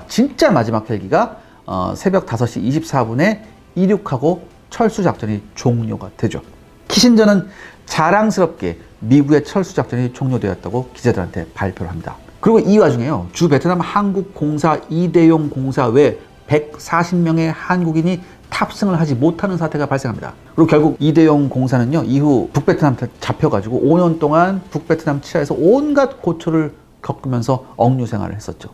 진짜 마지막 헬기가 새벽 5시 24분에 이륙하고 철수 작전이 종료가 되죠. 키신저는 자랑스럽게 미국의 철수 작전이 종료되었다고 기자들한테 발표를 합니다. 그리고 이 와중에요 주 베트남 한국 공사 이대용 공사 외 140명의 한국인이 탑승을 하지 못하는 사태가 발생합니다. 그리고 결국 이대용 공사는요 이후 북베트남한테 잡혀가지고 5년 동안 북베트남 치하에서 온갖 고초를 겪으면서 억류 생활을 했었죠.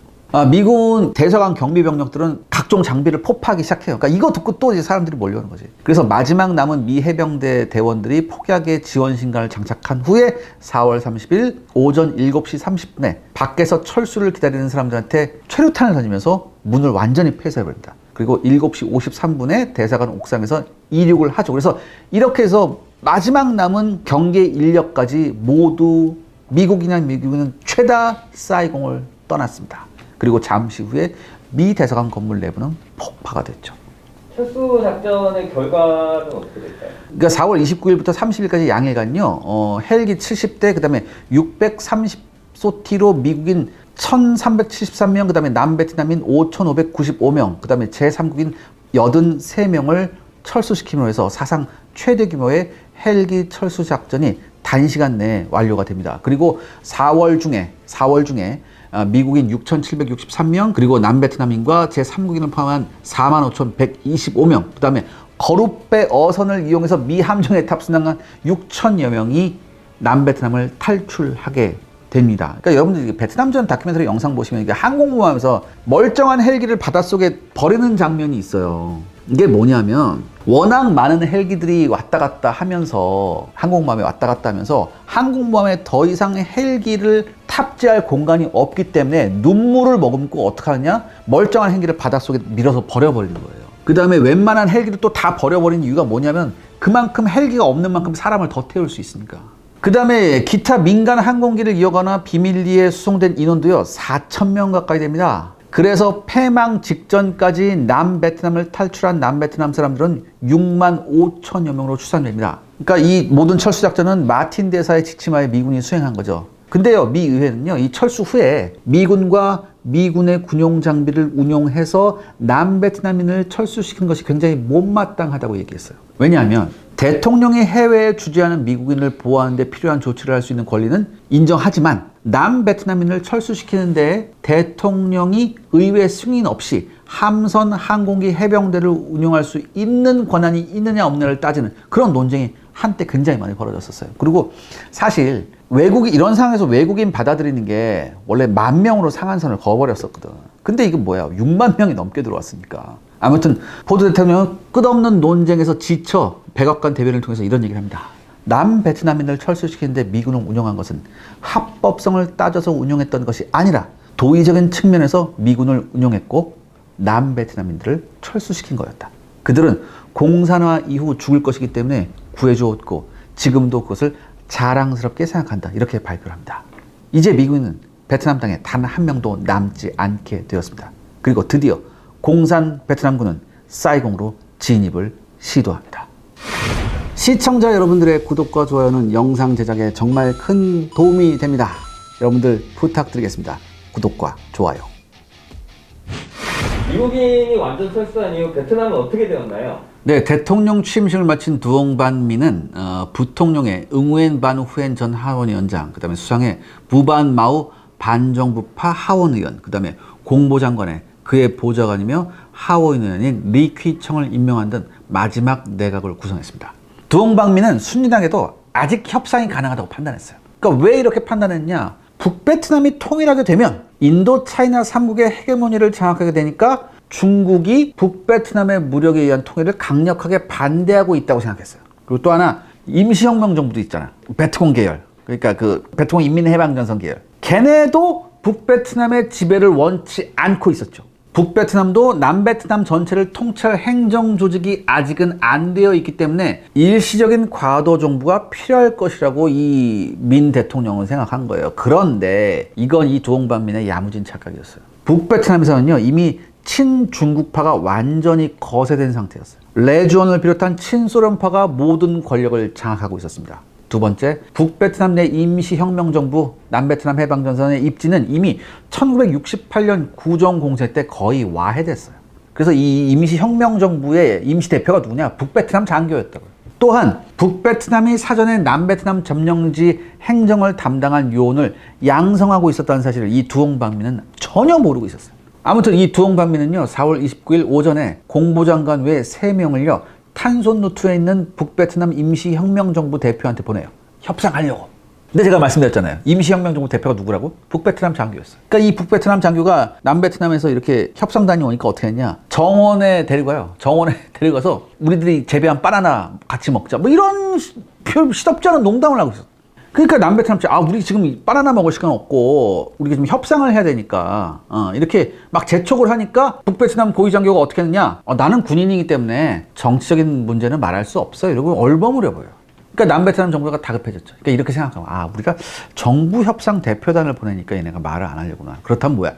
미군 대사관 경비병력들은 각종 장비를 포파하기 시작해요. 그러니까 이거 듣고 또 이제 사람들이 몰려오는 거지. 그래서 마지막 남은 미 해병대 대원들이 폭약의 지원 신간을 장착한 후에 4월 30일 오전 7시 30분에 밖에서 철수를 기다리는 사람들한테 최루탄을 던지면서 문을 완전히 폐쇄해버립니다. 그리고 7시 53분에 대사관 옥상에서 이륙을 하죠. 그래서 이렇게 해서 마지막 남은 경계 인력까지 모두 미국인은 최다 사이공을 떠났습니다. 그리고 잠시 후에 미 대사관 건물 내부는 폭파가 됐죠. 철수 작전의 결과는 어떻게 될까요? 그러니까 4월 29일부터 30일까지 양일간요. 헬기 70대, 그다음에 630소티로 미국인 1,373명, 그다음에 남베트남인 5,595명, 그다음에 제3국인 83명을 철수시킴으로 해서 사상 최대 규모의 헬기 철수 작전이 단시간 내에 완료가 됩니다. 그리고 4월 중에 미국인 6,763명, 그리고 남베트남인과 제3국인을 포함한 45,125명, 그 다음에 거룻배 어선을 이용해서 미 함정에 탑승한 6,000여 명이 남베트남을 탈출하게 됩니다. 그러니까 여러분들 베트남전 다큐멘터리 영상 보시면 이게 항공모함에서 멀쩡한 헬기를 바닷속에 버리는 장면이 있어요. 이게 뭐냐면 워낙 많은 헬기들이 왔다 갔다 하면서 항공모함에 왔다 갔다 하면서 항공모함에 더 이상 헬기를 탑재할 공간이 없기 때문에 눈물을 머금고 어떻게 하느냐, 멀쩡한 헬기를 바닷속에 밀어서 버려버리는 거예요. 그 다음에 웬만한 헬기를 또 다 버려버린 이유가 뭐냐면 그만큼 헬기가 없는 만큼 사람을 더 태울 수 있으니까. 그 다음에 기타 민간 항공기를 이용하거나 비밀리에 수송된 인원도요 4,000명 가까이 됩니다. 그래서 패망 직전까지 남베트남을 탈출한 남베트남 사람들은 6만 5천여 명으로 추산됩니다. 그러니까 이 모든 철수 작전은 마틴 대사의 지침하에 미군이 수행한 거죠. 근데요, 미 의회는요, 이 철수 후에 미군과 미군의 군용 장비를 운용해서 남베트남인을 철수시킨 것이 굉장히 못마땅하다고 얘기했어요. 왜냐하면 대통령이 해외에 주재하는 미국인을 보호하는 데 필요한 조치를 할 수 있는 권리는 인정하지만 남베트남인을 철수시키는 데 대통령이 의회 승인 없이 함선 항공기 해병대를 운용할 수 있는 권한이 있느냐 없느냐를 따지는 그런 논쟁이 한때 굉장히 많이 벌어졌었어요. 그리고 사실 이런 상황에서 외국인 받아들이는 게 원래 10,000명으로 상한선을 그어버렸었거든. 근데 이게 뭐야? 6만 명이 넘게 들어왔으니까. 아무튼 포드 대통령은 끝없는 논쟁에서 지쳐 백악관 대변을 통해서 이런 얘기를 합니다. 남베트남인을 철수시키는데 미군을 운영한 것은 합법성을 따져서 운영했던 것이 아니라 도의적인 측면에서 미군을 운영했고 남베트남인들을 철수시킨 거였다. 그들은 공산화 이후 죽을 것이기 때문에 구해주었고 지금도 그것을 자랑스럽게 생각한다. 이렇게 발표를 합니다. 이제 미군은 베트남 땅에 단 한 명도 남지 않게 되었습니다. 그리고 드디어 공산 베트남군은 사이공으로 진입을 시도합니다. 시청자 여러분들의 구독과 좋아요는 영상 제작에 정말 큰 도움이 됩니다. 여러분들 부탁드리겠습니다. 구독과 좋아요. 미국인이 완전 철수한 이후 베트남은 어떻게 되었나요? 네, 대통령 취임식을 마친 두옹반 미는 부통령의 응우엔 반 후엔 전 하원위원장, 그 다음에 수상의 부반 마우 반정부파 하원의원, 그 다음에 공보장관에 그의 보좌관이며 하원의원인 리퀴청을 임명한 등 마지막 내각을 구성했습니다. 두옹방미는 순리당에도 아직 협상이 가능하다고 판단했어요. 그러니까 왜 이렇게 판단했냐? 북베트남이 통일하게 되면 인도 차이나 3국의 헤게모니를 장악하게 되니까 중국이 북베트남의 무력에 의한 통일을 강력하게 반대하고 있다고 생각했어요. 그리고 또 하나 임시혁명 정부도 있잖아. 베트콩 계열. 그러니까 그 베트콩 인민해방전선 계열. 걔네도 북베트남의 지배를 원치 않고 있었죠. 북베트남도 남베트남 전체를 통치할 행정 조직이 아직은 안 되어 있기 때문에 일시적인 과도 정부가 필요할 것이라고 이 민 대통령은 생각한 거예요. 그런데 이건 이 두홍반민의 야무진 착각이었어요. 북베트남에서는요, 이미 친중국파가 완전히 거세된 상태였어요. 레주원을 비롯한 친소련파가 모든 권력을 장악하고 있었습니다. 두 번째, 북베트남 내 임시혁명정부 남베트남 해방전선의 입지는 이미 1968년 구정공세 때 거의 와해됐어요. 그래서 이 임시혁명정부의 임시대표가 누구냐? 북베트남 장교였다고요. 또한 북베트남이 사전에 남베트남 점령지 행정을 담당한 요원을 양성하고 있었다는 사실을 이 두홍반민은 전혀 모르고 있었어요. 아무튼 이 두홍반민은요, 4월 29일 오전에 공보장관 외 3명을요, 탄손누트에 있는 북베트남 임시혁명정부 대표한테 보내요. 협상하려고. 근데 제가 말씀드렸잖아요. 임시혁명정부 대표가 누구라고? 북베트남 장교였어요. 그러니까 이 북베트남 장교가 남베트남에서 이렇게 협상단이 오니까 어떻게 했냐? 정원에 데리고 가요. 정원에 데려가서 우리들이 재배한 바나나 같이 먹자. 뭐 이런 시덥지 않은 농담을 하고 있었어요. 그러니까 남베트남 측, 우리 지금 바나나 먹을 시간 없고 우리가 좀 협상을 해야 되니까 이렇게 막 재촉을 하니까 북베트남 고위장교가 어떻게 했느냐? 나는 군인이기 때문에 정치적인 문제는 말할 수 없어요. 이러고 얼버무려 보여요. 그러니까 남베트남 정부가 다급해졌죠. 그러니까 이렇게 생각하고, 우리가 정부 협상 대표단을 보내니까 얘네가 말을 안 하려구나. 그렇다면 뭐야?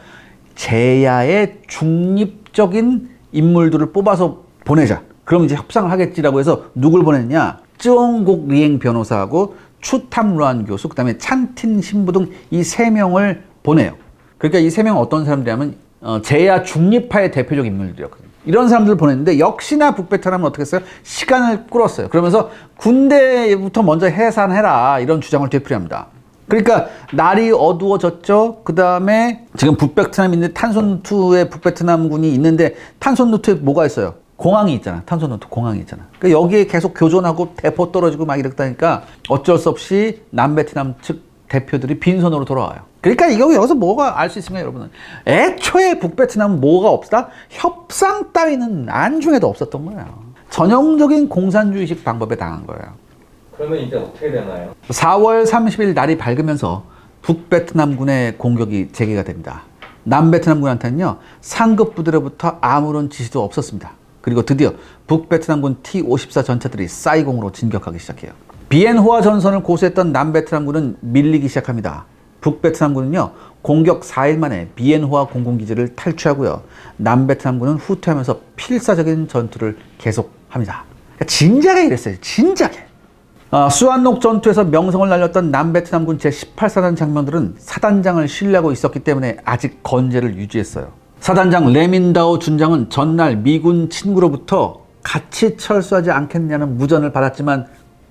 제야의 중립적인 인물들을 뽑아서 보내자. 그럼 이제 협상을 하겠지라고 해서 누굴 보냈냐? 쯔옹곡 리엥 변호사하고 추탐루안 교수, 그 다음에 찬틴 신부 등 이 3명을 보내요. 그러니까 이 3명은 어떤 사람들이냐면 제야 중립파의 대표적 인물들이었거든요. 이런 사람들을 보냈는데 역시나 북베트남은 어떻게 했어요? 시간을 끌었어요. 그러면서 군대부터 먼저 해산해라, 이런 주장을 되풀이합니다. 그러니까 날이 어두워졌죠. 그 다음에 지금 북베트남에 있는 탄손누트에 북베트남군이 있는데 탄손누트에 뭐가 있어요? 공항이 있잖아. 탄손누트 공항이 있잖아. 그러니까 여기에 계속 교전하고 대포 떨어지고 막 이랬다니까 어쩔 수 없이 남베트남 측 대표들이 빈손으로 돌아와요. 그러니까 여기서 뭐가 알 수 있습니까, 여러분은? 애초에 북베트남은 뭐가 없다? 협상 따위는 안중에도 없었던 거예요. 전형적인 공산주의식 방법에 당한 거예요. 그러면 이제 어떻게 되나요? 4월 30일 날이 밝으면서 북베트남군의 공격이 재개가 됩니다. 남베트남군한테는요, 상급 부대로부터 아무런 지시도 없었습니다. 그리고 드디어 북베트남군 T-54 전차들이 사이공으로 진격하기 시작해요. 비엔호아 전선을 고수했던 남베트남군은 밀리기 시작합니다. 북베트남군은요, 공격 4일 만에 비엔호아 공군기지를 탈취하고요, 남베트남군은 후퇴하면서 필사적인 전투를 계속합니다. 그러니까 진작에 이랬어요. 진작에. 수안녹 전투에서 명성을 날렸던 남베트남군 제18사단 장병들은 사단장을 신뢰하고 있었기 때문에 아직 건재를 유지했어요. 사단장 레민다오 준장은 전날 미군 친구로부터 같이 철수하지 않겠냐는 무전을 받았지만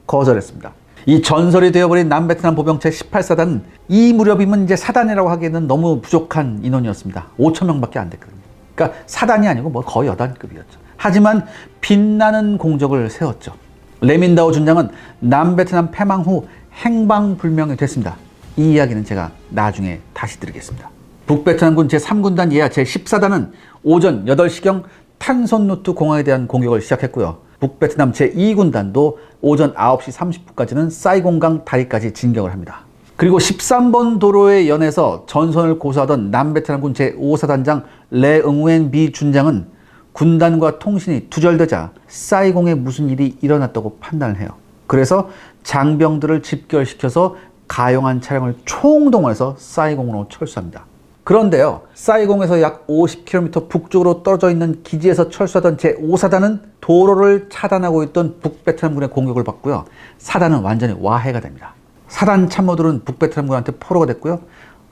거절했습니다. 이 전설이 되어버린 남베트남 보병 제18사단은 이 무렵이면 이제 사단이라고 하기에는 너무 부족한 인원이었습니다. 5,000명밖에 안 됐거든요. 그러니까 사단이 아니고 거의 여단급이었죠. 하지만 빛나는 공적을 세웠죠. 레민다오 준장은 남베트남 패망 후 행방불명이 됐습니다. 이 이야기는 제가 나중에 다시 드리겠습니다. 북베트남군 제3군단 예하 제14단은 오전 8시경 탄손누트 공항에 대한 공격을 시작했고요. 북베트남 제2군단도 오전 9시 30분까지는 사이공강 다리까지 진격을 합니다. 그리고 13번 도로에 연해서 전선을 고수하던 남베트남군 제5사단장 레응웬 비 준장은 군단과 통신이 두절되자 사이공에 무슨 일이 일어났다고 판단을 해요. 그래서 장병들을 집결시켜서 가용한 차량을 총동원해서 사이공으로 철수합니다. 그런데요, 사이공에서 약 50km 북쪽으로 떨어져 있는 기지에서 철수하던 제5사단은 도로를 차단하고 있던 북베트남군의 공격을 받고요, 사단은 완전히 와해가 됩니다. 사단 참모들은 북베트남군한테 포로가 됐고요,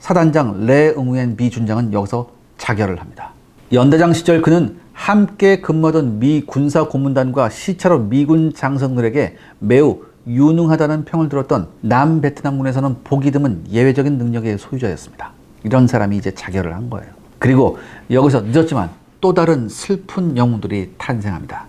사단장 레응웬 비 준장은 여기서 자결을 합니다. 연대장 시절 그는 함께 근무하던 미 군사 고문단과 시차로 미군 장성들에게 매우 유능하다는 평을 들었던 남베트남군에서는 보기 드문 예외적인 능력의 소유자였습니다. 이런 사람이 이제 자결을 한 거예요. 그리고 여기서 늦었지만 또 다른 슬픈 영웅들이 탄생합니다.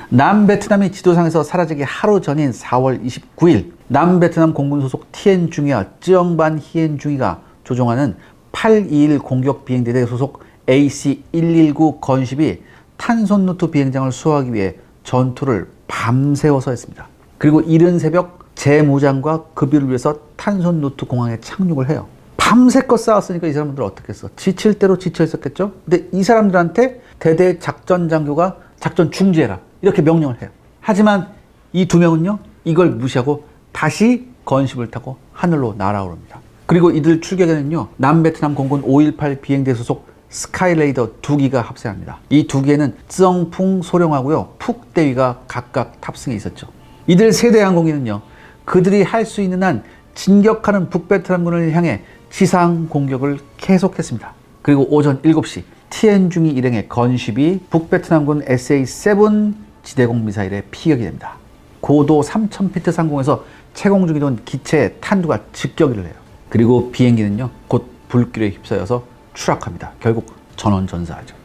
남베트남이 지도상에서 사라지기 하루 전인 4월 29일 남베트남 공군 소속 티엔중이와 쯔엉반 히엔중이가 조종하는 821 공격 비행대대 소속 AC-119 건십이 탄손누트 비행장을 수호하기 위해 전투를 밤새워서 했습니다. 그리고 이른 새벽 재무장과 급유를 위해서 탄손누트 공항에 착륙을 해요. 밤새껏 싸웠으니까 이 사람들 어떻게 했어? 지칠 대로 지쳐 있었겠죠? 근데 이 사람들한테 대대 작전 장교가 작전 중지해라 이렇게 명령을 해요. 하지만 이 두 명은요 이걸 무시하고 다시 건십을 타고 하늘로 날아오릅니다. 그리고 이들 출격에는요 남베트남 공군 518 비행대 소속 스카이레이더 2기가 합세합니다. 이 2기에는 쯔엉풍 소령하고요 푹대위가 각각 탑승해 있었죠. 이들 세대 항공기는요 그들이 할 수 있는 한 진격하는 북베트남군을 향해 지상 공격을 계속했습니다. 그리고 오전 7시 티엔중이 일행의 건십이 북베트남군 SA-7 지대공 미사일에 피격이 됩니다. 고도 3000피트 상공에서 채공 중이던 기체의 탄두가 직격을 해요. 그리고 비행기는요 곧 불길에 휩싸여서 추락합니다. 결국 전원 전사하죠.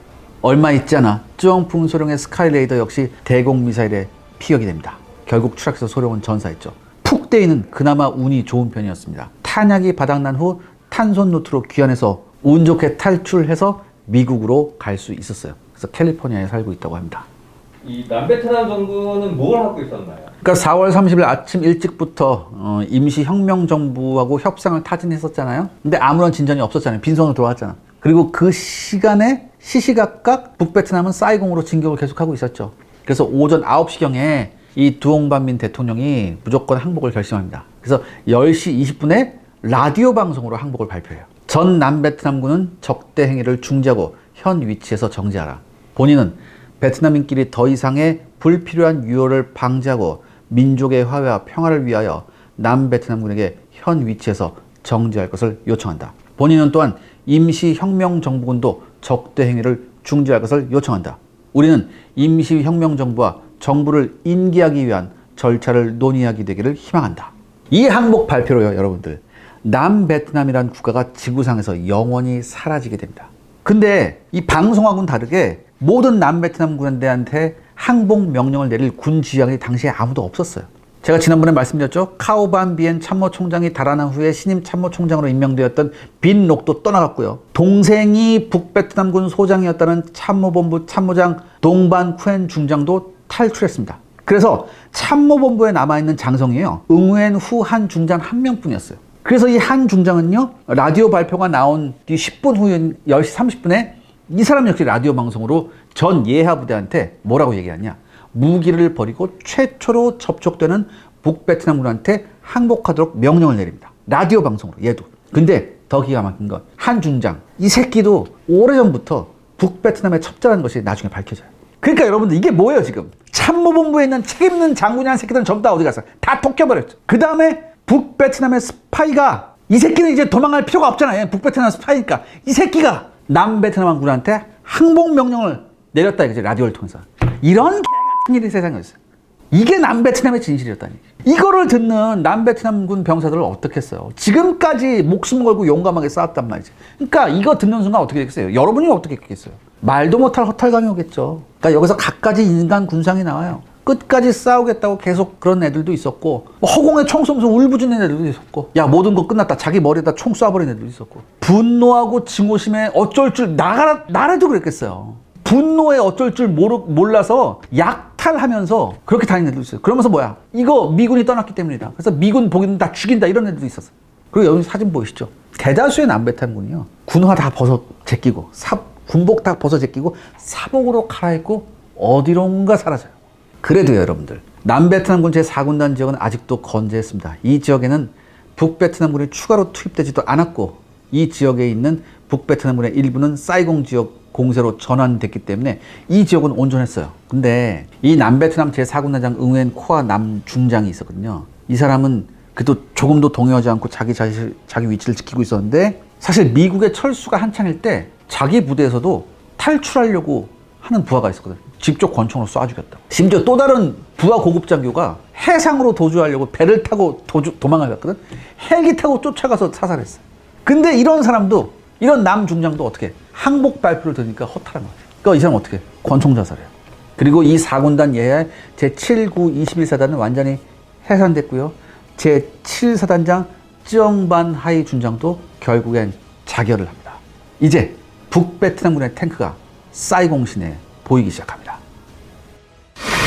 얼마 있지 않아 쯔엉풍 소령의 스카이레이더 역시 대공 미사일에 피격이 됩니다. 결국 추락해서 소령은 전사했죠. 푹대위는 그나마 운이 좋은 편이었습니다. 탄약이 바닥난 후 탄손 루트로 귀환해서 운 좋게 탈출해서 미국으로 갈 수 있었어요. 그래서 캘리포니아에 살고 있다고 합니다. 이 남베트남 정부는 뭘 하고 있었나요? 그러니까 4월 30일 아침 일찍부터 임시혁명정부하고 협상을 타진했었잖아요. 근데 아무런 진전이 없었잖아요. 빈손으로 돌아왔잖아. 그리고 그 시간에 시시각각 북베트남은 사이공으로 진격을 계속하고 있었죠. 그래서 오전 9시경에 이 두옹반민 대통령이 무조건 항복을 결심합니다. 그래서 10시 20분에 라디오 방송으로 항복을 발표해요. 전 남베트남군은 적대 행위를 중지하고 현 위치에서 정지하라. 본인은 베트남인끼리 더 이상의 불필요한 유혈을 방지하고 민족의 화해와 평화를 위하여 남베트남군에게 현 위치에서 정지할 것을 요청한다. 본인은 또한 임시혁명정부군도 적대 행위를 중지할 것을 요청한다. 우리는 임시혁명정부와 정부를 인계하기 위한 절차를 논의하게 되기를 희망한다. 이 항복 발표로요, 여러분들. 남베트남이라는 국가가 지구상에서 영원히 사라지게 됩니다. 근데 이 방송하고는 다르게 모든 남베트남 군대한테 항복 명령을 내릴 군 지휘관이 당시에 아무도 없었어요. 제가 지난번에 말씀드렸죠. 카오반 비엔 참모총장이 달아난 후에 신임 참모총장으로 임명되었던 빈 록도 떠나갔고요. 동생이 북베트남군 소장이었다는 참모본부 참모장 동반 쿠엔 중장도 탈출했습니다. 그래서 참모본부에 남아있는 장성이에요. 응우엔 후 한 중장 한 명뿐이었어요. 그래서 이 한 중장은요 라디오 발표가 나온 뒤 10분 후인 10시 30분에 이 사람 역시 라디오 방송으로 전 예하 부대한테 뭐라고 얘기하냐, 무기를 버리고 최초로 접촉되는 북베트남군한테 항복하도록 명령을 내립니다. 라디오 방송으로 얘도. 근데 더 기가 막힌 건 한 중장 이 새끼도 오래전부터 북베트남의 첩자라는 것이 나중에 밝혀져요. 그러니까 여러분들 이게 뭐예요 지금? 참모본부에 있는 책임있는 장군이라는 새끼들은 전부 다 어디 갔어? 다 토껴버렸죠. 그 다음에 북베트남의 스파이가, 이 새끼는 이제 도망갈 필요가 없잖아요. 북베트남 스파이니까. 이 새끼가 남베트남군한테 항복 명령을 내렸다 이거지, 라디오를 통해서. 이런 개같은 일이 세상에 있어요. 이게 남베트남의 진실이었다니. 이거를 듣는 남베트남군 병사들을 어떻게 했어요? 지금까지 목숨 걸고 용감하게 싸웠단 말이지. 그러니까 이거 듣는 순간 어떻게 됐겠어요? 여러분이 어떻게 했겠어요? 말도 못할 허탈감이 오겠죠. 그러니까 여기서 갖가지 인간 군상이 나와요. 끝까지 싸우겠다고 계속 그런 애들도 있었고, 뭐 허공에 총 쏘면서 울부짖는 애들도 있었고, 야 모든 거 끝났다 자기 머리에다 총 쏴버린 애들도 있었고, 분노하고 증오심에 어쩔 줄 나라도 그랬겠어요. 분노에 어쩔 줄 몰라서 약탈하면서 그렇게 다니는 애들도 있어요. 그러면서 뭐야, 이거 미군이 떠났기 때문이다, 그래서 미군 보기는 다 죽인다, 이런 애들도 있었어요. 그리고 여기 사진 보이시죠? 대다수의 남베트남군이요 군화 다 벗어 제끼고 군복 다 벗어 제끼고 사복으로 갈아입고 어디론가 사라져요. 그래도요 여러분들, 남베트남군 제4군단 지역은 아직도 건재했습니다. 이 지역에는 북베트남군이 추가로 투입되지도 않았고, 이 지역에 있는 북베트남군의 일부는 사이공 지역 공세로 전환됐기 때문에 이 지역은 온전했어요. 근데 이 남베트남 제4군단장 응우엔 코아 남중장이 있었거든요. 이 사람은 그래도 조금도 동요하지 않고 자기 위치를 지키고 있었는데, 사실 미국의 철수가 한창일 때 자기 부대에서도 탈출하려고 하는 부하가 있었거든요. 직접 권총으로 쏴 죽였다고. 심지어 또 다른 부하 고급 장교가 해상으로 도주하려고 배를 타고 도망갔거든. 헬기 타고 쫓아가서 사살했어요. 근데 이런 사람도, 이런 남중장도 어떻게 항복 발표를 들으니까 허탈한 거예요. 그러니까 이 사람 어떻게 권총 자살해요. 그리고 이 4군단 예하의 제7, 9, 21사단은 완전히 해산됐고요. 제7사단장 쯔엉반 하이 중장도 결국엔 자결을 합니다. 이제 북베트남군의 탱크가 사이공 시내에 보이기 시작합니다.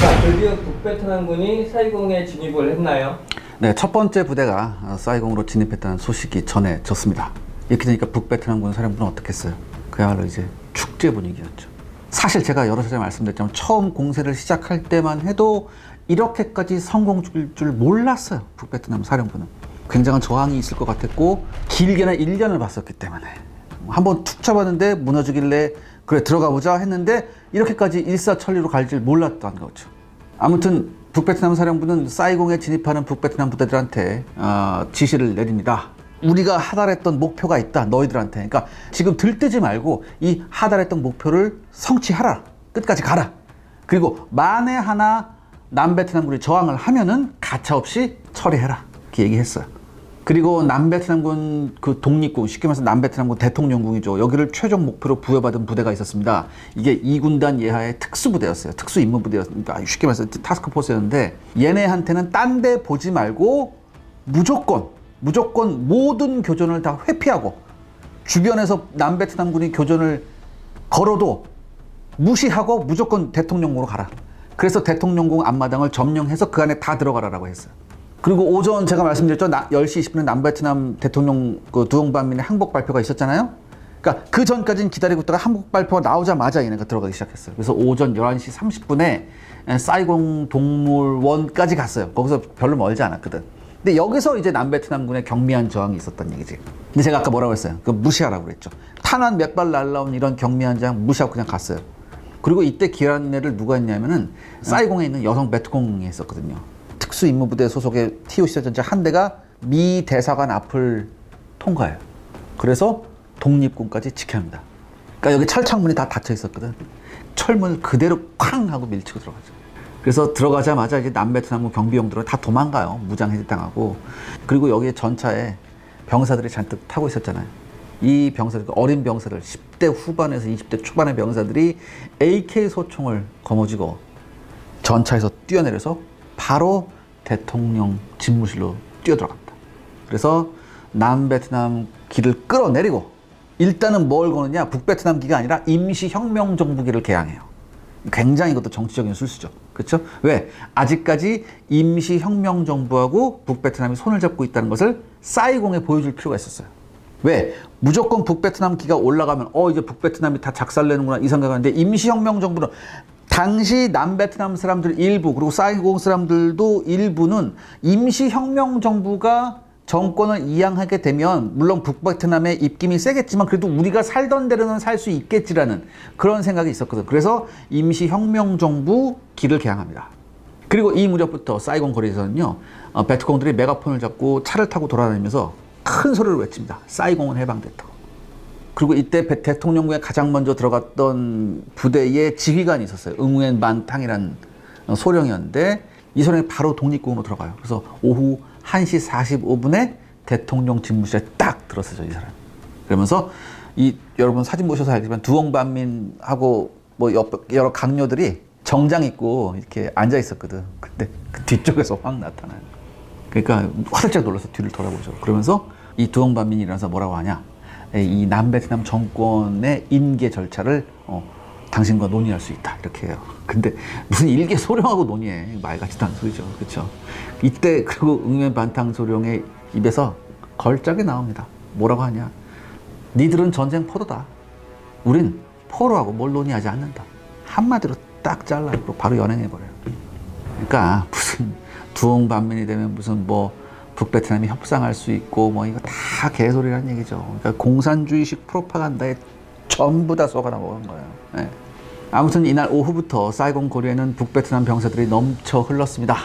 자, 드디어 북베트남군이 사이공에 진입을 했나요? 네, 첫 번째 부대가 사이공으로 진입했다는 소식이 전해졌습니다. 이렇게 되니까 북베트남군 사령부는 어떻겠어요? 그야말로 이제 축제 분위기였죠. 사실 제가 여러 차례 말씀드렸지만 처음 공세를 시작할 때만 해도 이렇게까지 성공 줄 몰랐어요. 북베트남 사령부는. 굉장한 저항이 있을 것 같았고 길게는 1년을 봤었기 때문에 한번 툭 쳐봤는데 무너지길래 그래 들어가 보자 했는데 이렇게까지 일사천리로 갈 줄 몰랐던 거죠. 아무튼 북베트남 사령부는 사이공에 진입하는 북베트남 부대들한테 지시를 내립니다. 우리가 하달했던 목표가 있다 너희들한테. 그러니까 지금 들뜨지 말고 이 하달했던 목표를 성취하라. 끝까지 가라. 그리고 만에 하나 남베트남군이 저항을 하면은 가차없이 처리해라. 이렇게 얘기했어요. 그리고 남베트남군 그 독립군, 쉽게 말해서 남베트남군 대통령군이죠. 여기를 최종 목표로 부여받은 부대가 있었습니다. 이게 2군단 예하의 특수부대였어요. 특수임무부대였으니까 쉽게 말해서 타스크포스였는데 얘네한테는 딴 데 보지 말고 무조건 모든 교전을 다 회피하고 주변에서 남베트남군이 교전을 걸어도 무시하고 무조건 대통령궁으로 가라. 그래서 대통령궁 앞마당을 점령해서 그 안에 다 들어가라라고 했어요. 그리고 오전 제가 말씀드렸죠. 10시 20분에 남베트남 대통령 그 두옹반민의 항복 발표가 있었잖아요. 그러니까 그 전까지는 기다리고 있다가 항복 발표가 나오자마자 얘네가 들어가기 시작했어요. 그래서 오전 11시 30분에 사이공 동물원까지 갔어요. 거기서 별로 멀지 않았거든. 근데 여기서 이제 남베트남군의 경미한 저항이 있었단 얘기지. 근데 제가 아까 뭐라고 했어요? 그 무시하라고 그랬죠. 탄환 몇 발 날라온 이런 경미한 저항 무시하고 그냥 갔어요. 그리고 이때 기란내를 누가 했냐면은 사이공에 있는 여성 메트공이 있었거든요. 특수임무부대 소속의 TOC 전차 한 대가 미 대사관 앞을 통과해요. 그래서 독립군까지 지켜야 합니다. 그러니까 여기 철창문이 다 닫혀 있었거든. 철문을 그대로 쾅 하고 밀치고 들어가죠. 그래서 들어가자마자 이제 남베트남 경비용들은 다 도망가요. 무장 해제당하고. 그리고 여기 전차에 병사들이 잔뜩 타고 있었잖아요. 이 병사들, 어린 병사들, 10대 후반에서 20대 초반의 병사들이 AK 소총을 거머쥐고 전차에서 뛰어내려서 바로 대통령 집무실로 뛰어들어갑니다. 그래서 남베트남 기를 끌어내리고 일단은 뭘 거느냐, 북베트남 기가 아니라 임시혁명정부기를 개항해요. 굉장히 이것도 정치적인 술수죠. 그렇죠? 왜? 아직까지 임시혁명정부하고 북베트남이 손을 잡고 있다는 것을 사이공에 보여줄 필요가 있었어요. 왜? 무조건 북베트남 기가 올라가면 이제 북베트남이 다 작살내는구나 이 생각하는데 임시혁명정부는 당시 남베트남 사람들 일부 그리고 사이공 사람들도 일부는 임시혁명정부가 정권을 이양하게 되면 물론 북베트남의 입김이 세겠지만 그래도 우리가 살던 대로는 살 수 있겠지라는 그런 생각이 있었거든. 그래서 임시혁명정부 기를 개항합니다. 그리고 이 무렵부터 사이공 거리에서는요 베트콩들이 메가폰을 잡고 차를 타고 돌아다니면서 큰 소리를 외칩니다. 사이공은 해방됐다고. 그리고 이때 대통령궁에 가장 먼저 들어갔던 부대의 지휘관이 있었어요. 응우엔 만탕이라는 소령이었는데 이 소령이 바로 독립궁으로 들어가요. 그래서 오후 1시 45분에 대통령 집무실에 딱 들었어요, 이 사람. 그러면서 여러분 사진 보셔서 알겠지만 두옹반민하고 뭐 여러 강요들이 정장 입고 이렇게 앉아 있었거든. 근데 그 뒤쪽에서 확 나타나요. 그러니까 화들짝 놀라서 뒤를 돌아보죠. 그러면서 이 두옹반민이라서 뭐라고 하냐? 이 남베트남 정권의 인계 절차를 당신과 논의할 수 있다 이렇게 해요. 근데 무슨 일개 소령하고 논의해? 말 같지도 않은 소리죠, 그렇죠? 이때 그리고 응면 반탕 소령의 입에서 걸작이 나옵니다. 뭐라고 하냐? 니들은 전쟁 포로다. 우린 포로하고 뭘 논의하지 않는다. 한마디로 딱 잘라고 바로 연행해 버려요. 그러니까 무슨 두옹반민이 되면 무슨 뭐 북베트남이 협상할 수 있고 뭐 이거 다 개소리란 얘기죠. 그러니까 공산주의식 프로파간다에 전부 다 쏘가 나먹은 거예요. 네. 아무튼 이날 오후부터 사이공 거리에는 북베트남 병사들이 넘쳐 흘렀습니다.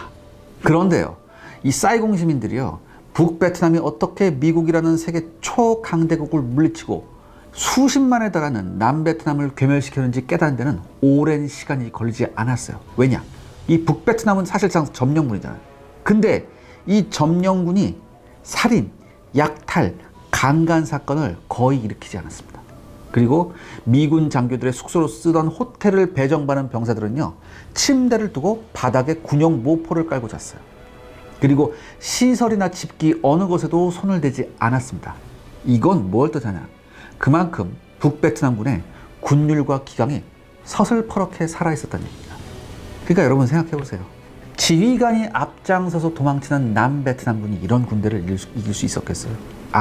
그런데요, 이 사이공 시민들이요, 북베트남이 어떻게 미국이라는 세계 초강대국을 물리치고 수십만에 달하는 남베트남을 괴멸시켰는지 깨닫는 데는 오랜 시간이 걸리지 않았어요. 왜냐? 이 북베트남은 사실상 점령군이잖아요. 근데 이 점령군이 살인, 약탈, 강간 사건을 거의 일으키지 않았습니다. 그리고 미군 장교들의 숙소로 쓰던 호텔을 배정받은 병사들은요, 침대를 두고 바닥에 군용 모포를 깔고 잤어요. 그리고 시설이나 집기 어느 것에도 손을 대지 않았습니다. 이건 뭘 뜻하냐? 그만큼 북베트남군의 군율과 기강이 서슬퍼렇게 살아있었다는 얘기입니다. 그러니까 여러분 생각해 보세요. 지휘관이 앞장서서 도망치는 남베트남군이 이런 군대를 이길 수 있었겠어요?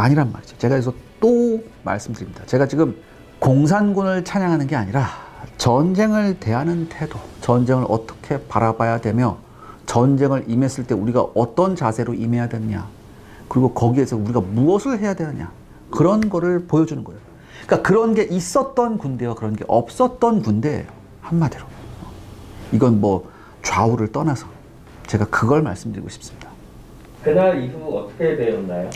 아니란 말이죠. 제가 그래서 또 말씀드립니다. 제가 지금 공산군을 찬양하는 게 아니라 전쟁을 대하는 태도, 전쟁을 어떻게 바라봐야 되며 전쟁을 임했을 때 우리가 어떤 자세로 임해야 되느냐, 그리고 거기에서 우리가 무엇을 해야 되느냐, 그런 거를 보여주는 거예요. 그러니까 그런 게 있었던 군대와 그런 게 없었던 군대예요. 한마디로. 이건 뭐 좌우를 떠나서 제가 그걸 말씀드리고 싶습니다. 그날 이후 어떻게 되었나요?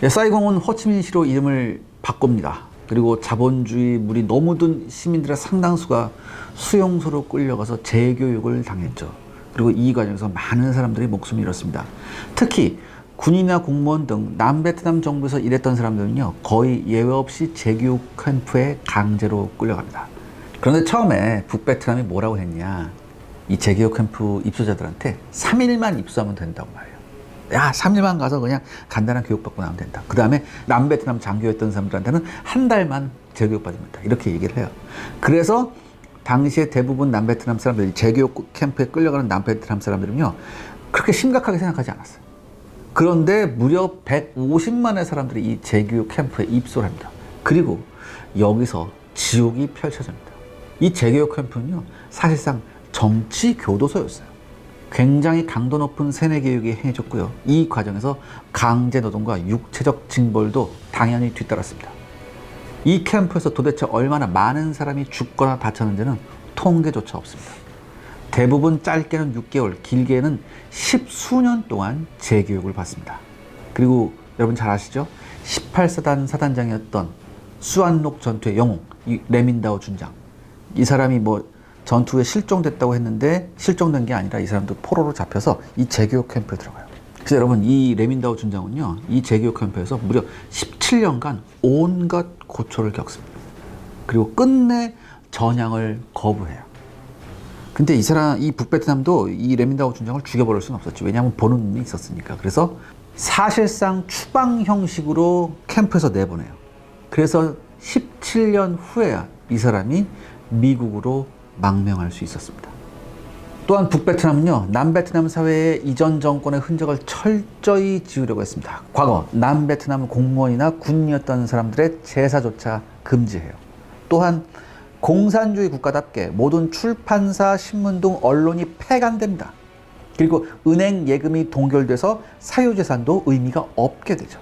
사이공은 호치민시로 이름을 바꿉니다. 그리고 자본주의 물이 너무 든 시민들의 상당수가 수용소로 끌려가서 재교육을 당했죠. 그리고 이 과정에서 많은 사람들이 목숨을 잃었습니다. 특히 군인이나 공무원 등 남베트남 정부에서 일했던 사람들은요, 거의 예외 없이 재교육 캠프에 강제로 끌려갑니다. 그런데 처음에 북베트남이 뭐라고 했냐, 이 재교육 캠프 입소자들한테 3일만 입소하면 된다고 말해요. 야, 3일만 가서 그냥 간단한 교육받고 나오면 된다. 그 다음에 남베트남 장교였던 사람들한테는 한 달만 재교육 받습니다. 이렇게 얘기를 해요. 그래서 당시에 대부분 남베트남 사람들이 재교육 캠프에 끌려가는 남베트남 사람들은요, 그렇게 심각하게 생각하지 않았어요. 그런데 무려 150만의 사람들이 이 재교육 캠프에 입소를 합니다. 그리고 여기서 지옥이 펼쳐집니다. 이 재교육 캠프는요, 사실상 정치 교도소였어요. 굉장히 강도 높은 세뇌 교육이 행해졌고요. 이 과정에서 강제 노동과 육체적 징벌도 당연히 뒤따랐습니다. 이 캠프에서 도대체 얼마나 많은 사람이 죽거나 다쳤는지는 통계조차 없습니다. 대부분 짧게는 6개월, 길게는 10수년 동안 재교육을 받습니다. 그리고 여러분 잘 아시죠? 18사단 사단장이었던 수안록 전투의 영웅, 이 레민다오 준장. 이 사람이 뭐 전투에 실종됐다고 했는데 실종된 게 아니라 이 사람도 포로로 잡혀서 이 재교육 캠프에 들어가요. 그래서 여러분, 이 레민다오 준장은요, 이 재교육 캠프에서 무려 17년간 온갖 고초를 겪습니다. 그리고 끝내 전향을 거부해요. 근데 이 북베트남도 이 레민다오 준장을 죽여버릴 수는 없었죠. 왜냐하면 보는 눈이 있었으니까. 그래서 사실상 추방 형식으로 캠프에서 내보내요. 그래서 17년 후에야 이 사람이 미국으로 망명할 수 있었습니다. 또한 북베트남은요, 남베트남 사회의 이전 정권의 흔적을 철저히 지우려고 했습니다. 과거 남베트남 공무원이나 군인이었던 사람들의 제사조차 금지해요. 또한 공산주의 국가답게 모든 출판사, 신문 등 언론이 폐간됩니다. 그리고 은행 예금이 동결돼서 사유재산도 의미가 없게 되죠.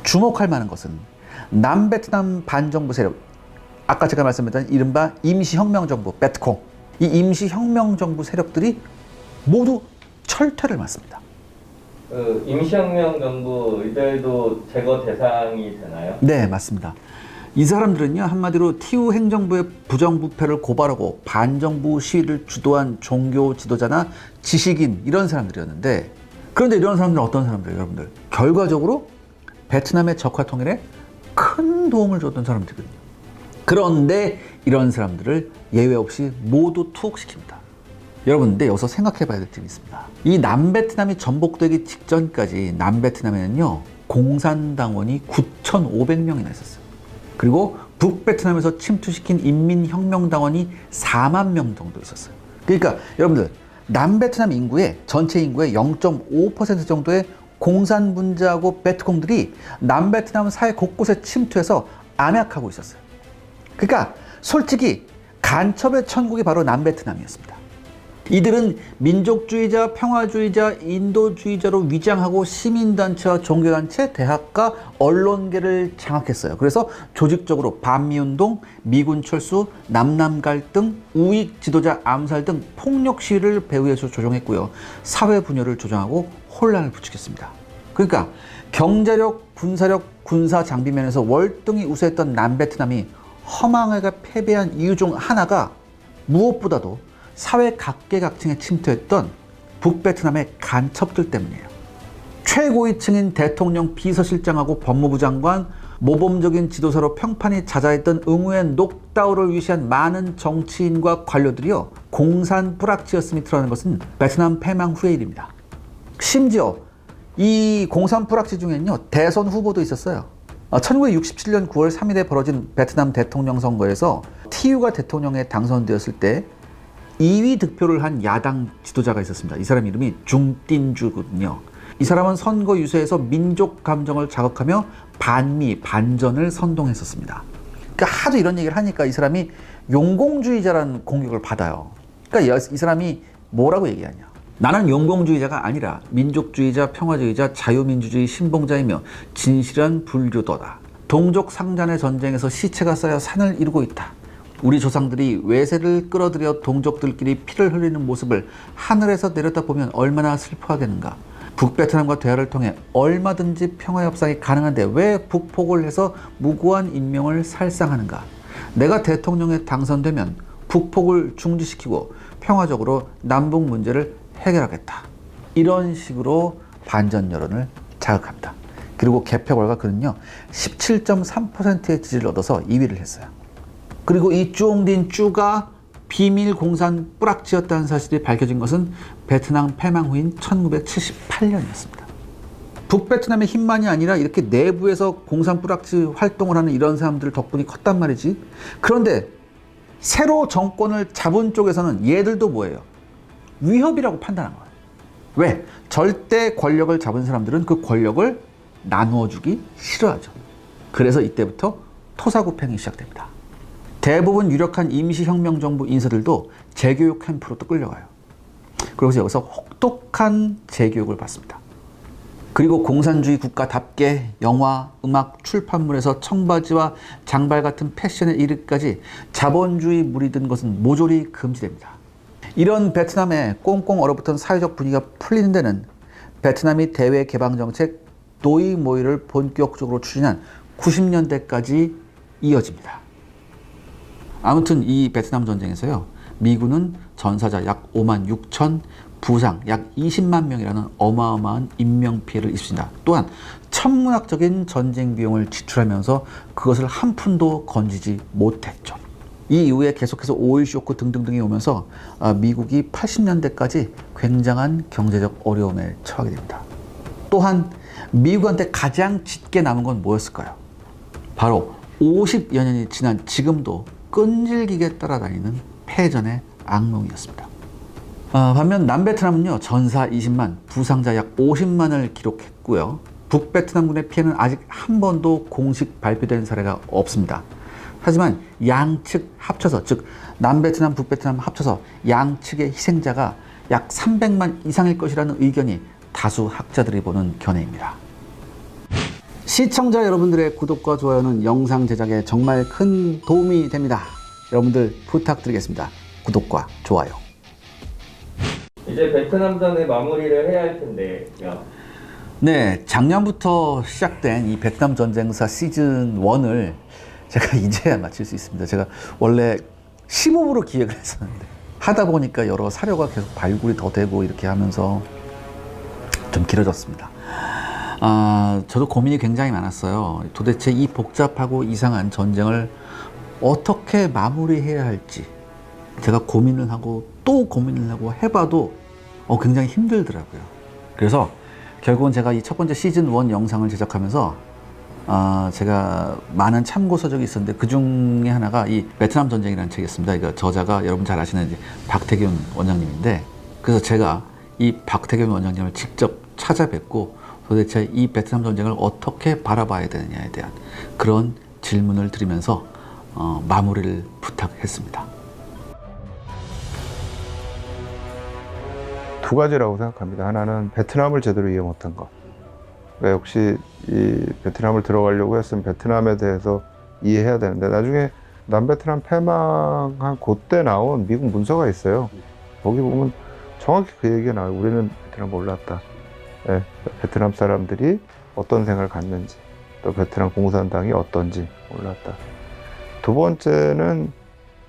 주목할 만한 것은 남베트남 반정부 세력, 아까 제가 말씀드렸던 이른바 임시혁명정부 베트콩, 이 임시혁명정부 세력들이 모두 철퇴를 맞습니다. 임시혁명 정부 이들도 제거 대상이 되나요? 네, 맞습니다. 이 사람들은요, 한마디로 티우 행정부의 부정부패를 고발하고 반정부 시위를 주도한 종교 지도자나 지식인, 이런 사람들이었는데, 그런데 이런 사람들은 어떤 사람들이에요, 여러분들? 결과적으로 베트남의 적화 통일에 큰 도움을 줬던 사람들이거든요. 그런데 이런 사람들을 예외 없이 모두 투옥시킵니다. 여러분, 근데 여기서 생각해 봐야 될 점이 있습니다. 이 남베트남이 전복되기 직전까지 남베트남에는요, 공산당원이 9,500명이나 있었어요. 그리고 북베트남에서 침투시킨 인민혁명당원이 4만 명 정도 있었어요. 그러니까 여러분들, 남베트남 인구의 전체 인구의 0.5% 정도의 공산분자하고 베트콩들이 남베트남 사회 곳곳에 침투해서 암약하고 있었어요. 그러니까 솔직히 간첩의 천국이 바로 남베트남이었습니다. 이들은 민족주의자, 평화주의자, 인도주의자로 위장하고 시민단체와 종교단체, 대학가, 언론계를 장악했어요. 그래서 조직적으로 반미운동, 미군 철수, 남남 갈등, 우익 지도자 암살 등 폭력 시위를 배후에서 조종했고요. 사회 분열을 조장하고 혼란을 부추겼습니다. 그러니까 경제력, 군사력, 군사 장비면에서 월등히 우세했던 남베트남이 허망하게 패배한 이유 중 하나가 무엇보다도 사회 각계각층에 침투했던 북베트남의 간첩들 때문이에요. 최고위층인 대통령 비서실장하고 법무부 장관, 모범적인 지도사로 평판이 자자했던 응우엔 녹다우를 위시한 많은 정치인과 관료들이요, 공산 뿌락지였음이 드러나는 것은 베트남 패망 후의 일입니다. 심지어 이 공산 뿌락지 중에는요, 대선 후보도 있었어요. 1967년 9월 3일에 벌어진 베트남 대통령 선거에서 티유가 대통령에 당선되었을 때 2위 득표를 한 야당 지도자가 있었습니다. 이 사람 이름이 중틴주거든요. 이 사람은 선거 유세에서 민족 감정을 자극하며 반미, 반전을 선동했었습니다. 그러니까 하도 이런 얘기를 하니까 이 사람이 용공주의자라는 공격을 받아요. 그러니까 이 사람이 뭐라고 얘기하냐. 나는 용공주의자가 아니라 민족주의자, 평화주의자, 자유민주주의 신봉자이며 진실한 불교도다. 동족 상잔의 전쟁에서 시체가 쌓여 산을 이루고 있다. 우리 조상들이 외세를 끌어들여 동족들끼리 피를 흘리는 모습을 하늘에서 내렸다 보면 얼마나 슬퍼하겠는가. 북베트남과 대화를 통해 얼마든지 평화 협상이 가능한데 왜 북폭을 해서 무고한 인명을 살상하는가. 내가 대통령에 당선되면 북폭을 중지시키고 평화적으로 남북 문제를 해결하겠다. 이런 식으로 반전 여론을 자극합니다. 그리고 개표 결과 그는요 17.3%의 지지를 얻어서 2위를 했어요. 그리고 이 쭈옹딘 쭈가 비밀 공산 뿌락지였다는 사실이 밝혀진 것은 베트남 패망 후인 1978년이었습니다. 북베트남의 힘만이 아니라 이렇게 내부에서 공산 뿌락지 활동을 하는 이런 사람들 덕분이 컸단 말이지. 그런데 새로 정권을 잡은 쪽에서는 얘들도 뭐예요? 위협이라고 판단한 거예요. 왜? 절대 권력을 잡은 사람들은 그 권력을 나누어주기 싫어하죠. 그래서 이때부터 토사구팽이 시작됩니다. 대부분 유력한 임시혁명정부 인사들도 재교육 캠프로 또 끌려가요. 그래서 여기서 혹독한 재교육을 받습니다. 그리고 공산주의 국가답게 영화, 음악, 출판물에서 청바지와 장발 같은 패션에 이르기까지 자본주의 물이 든 것은 모조리 금지됩니다. 이런 베트남의 꽁꽁 얼어붙은 사회적 분위기가 풀리는 데는 베트남이 대외 개방 정책 도이 모이를 본격적으로 추진한 90년대까지 이어집니다. 아무튼 이 베트남 전쟁에서요, 미군은 전사자 약 5만 6천, 부상 약 20만 명이라는 어마어마한 인명피해를 입습니다. 또한 천문학적인 전쟁 비용을 지출하면서 그것을 한 푼도 건지지 못했죠. 이 이후에 계속해서 오일 쇼크 등등등이 오면서 미국이 80년대까지 굉장한 경제적 어려움에 처하게 됩니다. 또한 미국한테 가장 짙게 남은 건 뭐였을까요? 바로 50여 년이 지난 지금도 끈질기게 따라다니는 패전의 악몽이었습니다. 반면 남베트남은요, 전사 20만, 부상자 약 50만을 기록했고요. 북베트남군의 피해는 아직 한 번도 공식 발표된 사례가 없습니다. 하지만 양측 합쳐서, 즉 남베트남, 북베트남 합쳐서 양측의 희생자가 약 300만 이상일 것이라는 의견이 다수 학자들이 보는 견해입니다. 시청자 여러분들의 구독과 좋아요는 영상 제작에 정말 큰 도움이 됩니다. 여러분들 부탁드리겠습니다. 구독과 좋아요. 이제 베트남전의 마무리를 해야 할 텐데요. 네, 작년부터 시작된 이 베트남 전쟁사 시즌 1을 제가 이제야 마칠 수 있습니다. 제가 원래 15부로 기획을 했었는데 하다 보니까 여러 사료가 계속 발굴이 더 되고 이렇게 하면서 좀 길어졌습니다. 저도 고민이 굉장히 많았어요. 도대체 이 복잡하고 이상한 전쟁을 어떻게 마무리해야 할지 제가 고민을 하고 또 고민을 하고 해봐도 굉장히 힘들더라고요. 그래서 결국은 제가 이 첫 번째 시즌 1 영상을 제작하면서 제가 많은 참고 서적이 있었는데 그 중에 하나가 이 베트남 전쟁이라는 책이었습니다. 이거 저자가 여러분 잘 아시는 이제 박태균 원장님인데, 그래서 제가 이 박태균 원장님을 직접 찾아뵙고 도대체 이 베트남 전쟁을 어떻게 바라봐야 되느냐에 대한 그런 질문을 드리면서 마무리를 부탁했습니다. 두 가지라고 생각합니다. 하나는 베트남을 제대로 이해 못한 것. 그러니까 역시 이 베트남을 들어가려고 했으면 베트남에 대해서 이해해야 되는데, 나중에 남베트남 패망한 그때 나온 미국 문서가 있어요. 거기 보면 정확히 그 얘기가 나와요. 우리는 베트남 몰랐다. 네, 베트남 사람들이 어떤 생각을 갖는지, 또 베트남 공산당이 어떤지 몰랐다. 두 번째는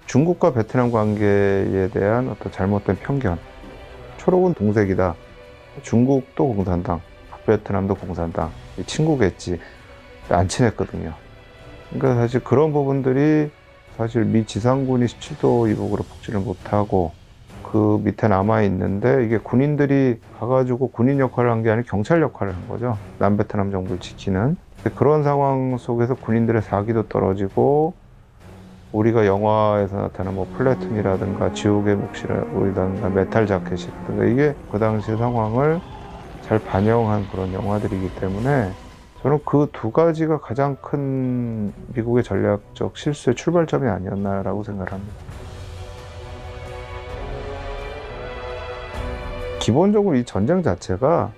중국과 베트남 관계에 대한 어떤 잘못된 편견. 초록은 동색이다. 중국도 공산당, 북베트남도 공산당. 친구겠지. 안 친했거든요. 그러니까 사실 그런 부분들이 사실 미 지상군이 17도 이북으로 북진을 못하고 그 밑에 남아있는데, 이게 군인들이 가가지고 군인 역할을 한 게 아니라 경찰 역할을 한 거죠. 남베트남 정부를 지키는. 그런 상황 속에서 군인들의 사기도 떨어지고, 우리가 영화에서 나타나는 뭐 플래툰이라든가 지옥의 묵시라든가 메탈 자켓이라든가, 이게 그 당시 상황을 잘 반영한 그런 영화들이기 때문에 저는 그 두 가지가 가장 큰 미국의 전략적 실수의 출발점이 아니었나라고 생각을 합니다. 기본적으로 이 전쟁 자체가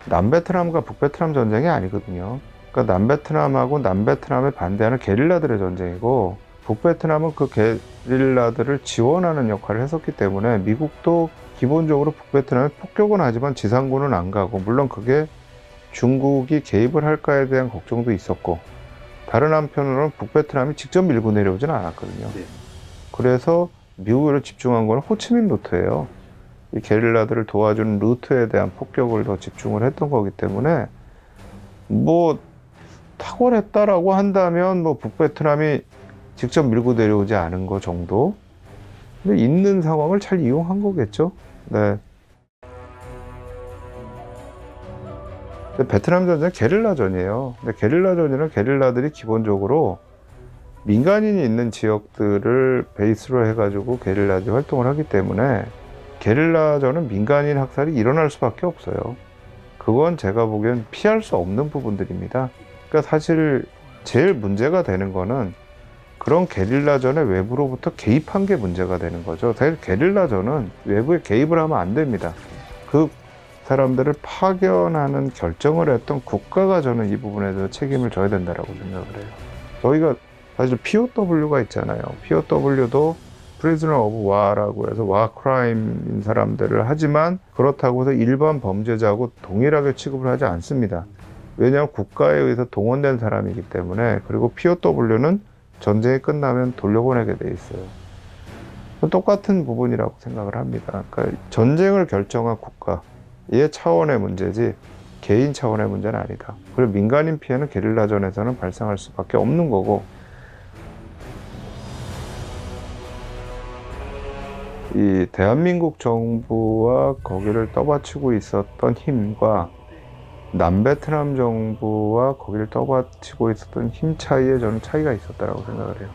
남베트남과 북베트남 전쟁이 아니거든요. 그러니까 남베트남하고 남베트남에 반대하는 게릴라들의 전쟁이고, 북베트남은 그 게릴라들을 지원하는 역할을 했었기 때문에 미국도 기본적으로 북베트남에 폭격은 하지만 지상군은 안 가고, 물론 그게 중국이 개입을 할까에 대한 걱정도 있었고, 다른 한편으로는 북베트남이 직접 밀고 내려오지는 않았거든요. 네. 그래서 미국을 집중한 건 호치민 루트예요. 이 게릴라들을 도와주는 루트에 대한 폭격을 더 집중을 했던 거기 때문에, 뭐 탁월했다라고 한다면 뭐 북베트남이 직접 밀고 내려오지 않은 거 정도. 근데 있는 상황을 잘 이용한 거겠죠. 네. 베트남 전쟁은 게릴라전이에요. 근데 게릴라전이란 게릴라들이 기본적으로 민간인이 있는 지역들을 베이스로 해가지고 게릴라들이 활동을 하기 때문에, 게릴라전은 민간인 학살이 일어날 수밖에 없어요. 그건 제가 보기엔 피할 수 없는 부분들입니다. 그러니까 사실 제일 문제가 되는 거는 그런 게릴라전에 외부로부터 개입한 게 문제가 되는 거죠. 사실 게릴라전은 외부에 개입을 하면 안 됩니다. 그 사람들을 파견하는 결정을 했던 국가가 저는 이 부분에 대해서 책임을 져야 된다고 생각을 해요. 저희가 사실 POW가 있잖아요. POW도 Prisoner of War라고 해서 War Crime인 사람들을 하지만, 그렇다고 해서 일반 범죄자하고 동일하게 취급을 하지 않습니다. 왜냐하면 국가에 의해서 동원된 사람이기 때문에. 그리고 POW는 전쟁이 끝나면 돌려보내게 돼 있어요. 똑같은 부분이라고 생각을 합니다. 그러니까 전쟁을 결정한 국가의 차원의 문제지 개인 차원의 문제는 아니다. 그리고 민간인 피해는 게릴라전에서는 발생할 수밖에 없는 거고, 이 대한민국 정부와 거기를 떠받치고 있었던 힘과 남베트남 정부와 거기를 떠받치고 있었던 힘 차이에 저는 차이가 있었다고 생각을 해요.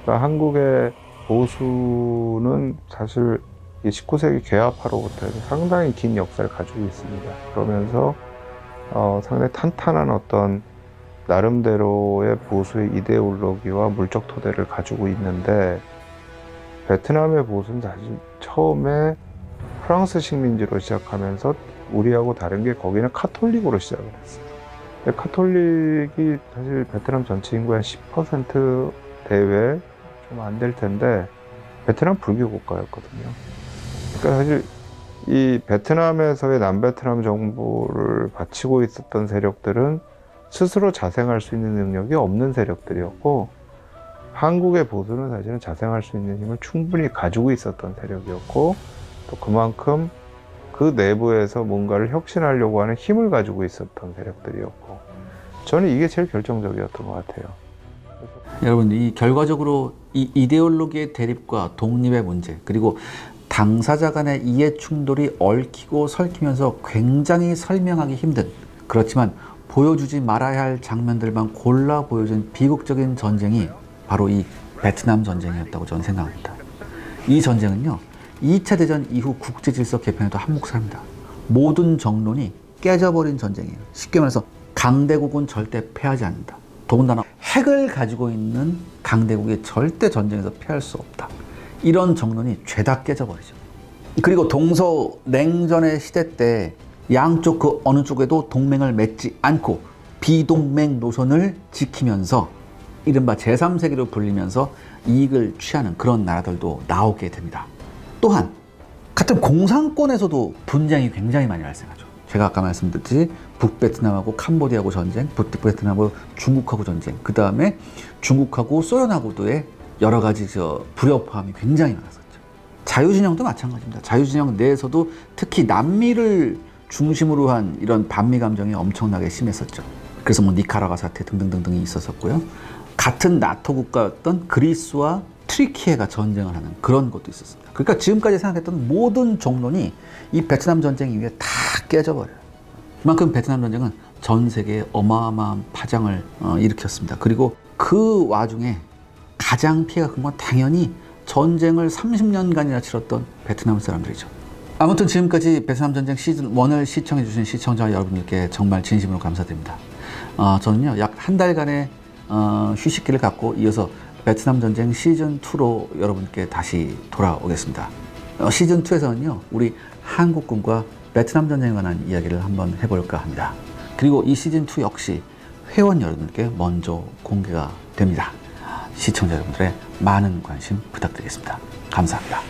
그러니까 한국의 보수는 사실 이 19세기 개화파로부터 해서 상당히 긴 역사를 가지고 있습니다. 그러면서 상당히 탄탄한 어떤 나름대로의 보수의 이데올로기와 물적 토대를 가지고 있는데, 베트남의 보수는 사실 처음에 프랑스 식민지로 시작하면서 우리하고 다른 게 거기는 카톨릭으로 시작을 했어요. 근데 카톨릭이 사실 베트남 전체 인구의 한 10% 대외 좀 안 될 텐데, 베트남 불교 국가였거든요. 그러니까 사실 이 베트남에서의 남베트남 정부를 바치고 있었던 세력들은 스스로 자생할 수 있는 능력이 없는 세력들이었고, 한국의 보수는 사실은 자생할 수 있는 힘을 충분히 가지고 있었던 세력이었고, 또 그만큼 그 내부에서 뭔가를 혁신하려고 하는 힘을 가지고 있었던 세력들이었고, 저는 이게 제일 결정적이었던 것 같아요. 여러분, 이 결과적으로 이 이데올로기의 대립과 독립의 문제, 그리고 당사자 간의 이해 충돌이 얽히고 설키면서 굉장히 설명하기 힘든, 그렇지만 보여주지 말아야 할 장면들만 골라 보여준 비극적인 전쟁이 바로 이 베트남 전쟁이었다고 저는 생각합니다. 이 전쟁은요, 2차 대전 이후 국제질서 개편에도 한몫합니다. 모든 정론이 깨져버린 전쟁이에요. 쉽게 말해서 강대국은 절대 패하지 않는다. 더군다나 핵을 가지고 있는 강대국이 절대 전쟁에서 패할 수 없다. 이런 정론이 죄다 깨져버리죠. 그리고 동서냉전의 시대 때 양쪽 그 어느 쪽에도 동맹을 맺지 않고 비동맹 노선을 지키면서 이른바 제3세계로 불리면서 이익을 취하는 그런 나라들도 나오게 됩니다. 또한 같은 공산권에서도 분쟁이 굉장히 많이 발생하죠. 제가 아까 말씀드렸듯이 북베트남하고 캄보디아하고 전쟁, 북베트남하고 중국하고 전쟁, 그 다음에 중국하고 소련하고도의 여러 가지 불협화음이 굉장히 많았었죠. 자유진영도 마찬가지입니다. 자유진영 내에서도 특히 남미를 중심으로 한 이런 반미 감정이 엄청나게 심했었죠. 그래서 뭐 니카라과 사태 등등등등이 있었었고요. 같은 나토 국가였던 그리스와 트리키에가 전쟁을 하는 그런 것도 있었습니다. 그러니까 지금까지 생각했던 모든 정론이 이 베트남 전쟁 이후에 다 깨져버려요. 그만큼 베트남 전쟁은 전 세계에 어마어마한 파장을 일으켰습니다. 그리고 그 와중에 가장 피해가 큰 건 당연히 전쟁을 30년간이나 치렀던 베트남 사람들이죠. 아무튼 지금까지 베트남 전쟁 시즌 1을 시청해주신 시청자 여러분들께 정말 진심으로 감사드립니다. 저는요, 약 한 달간의 휴식기를 갖고 이어서 베트남 전쟁 시즌 2로 여러분께 다시 돌아오겠습니다. 시즌 2에서는요, 우리 한국군과 베트남 전쟁에 관한 이야기를 한번 해볼까 합니다. 그리고 이 시즌 2 역시 회원 여러분들께 먼저 공개가 됩니다. 시청자 여러분들의 많은 관심 부탁드리겠습니다. 감사합니다.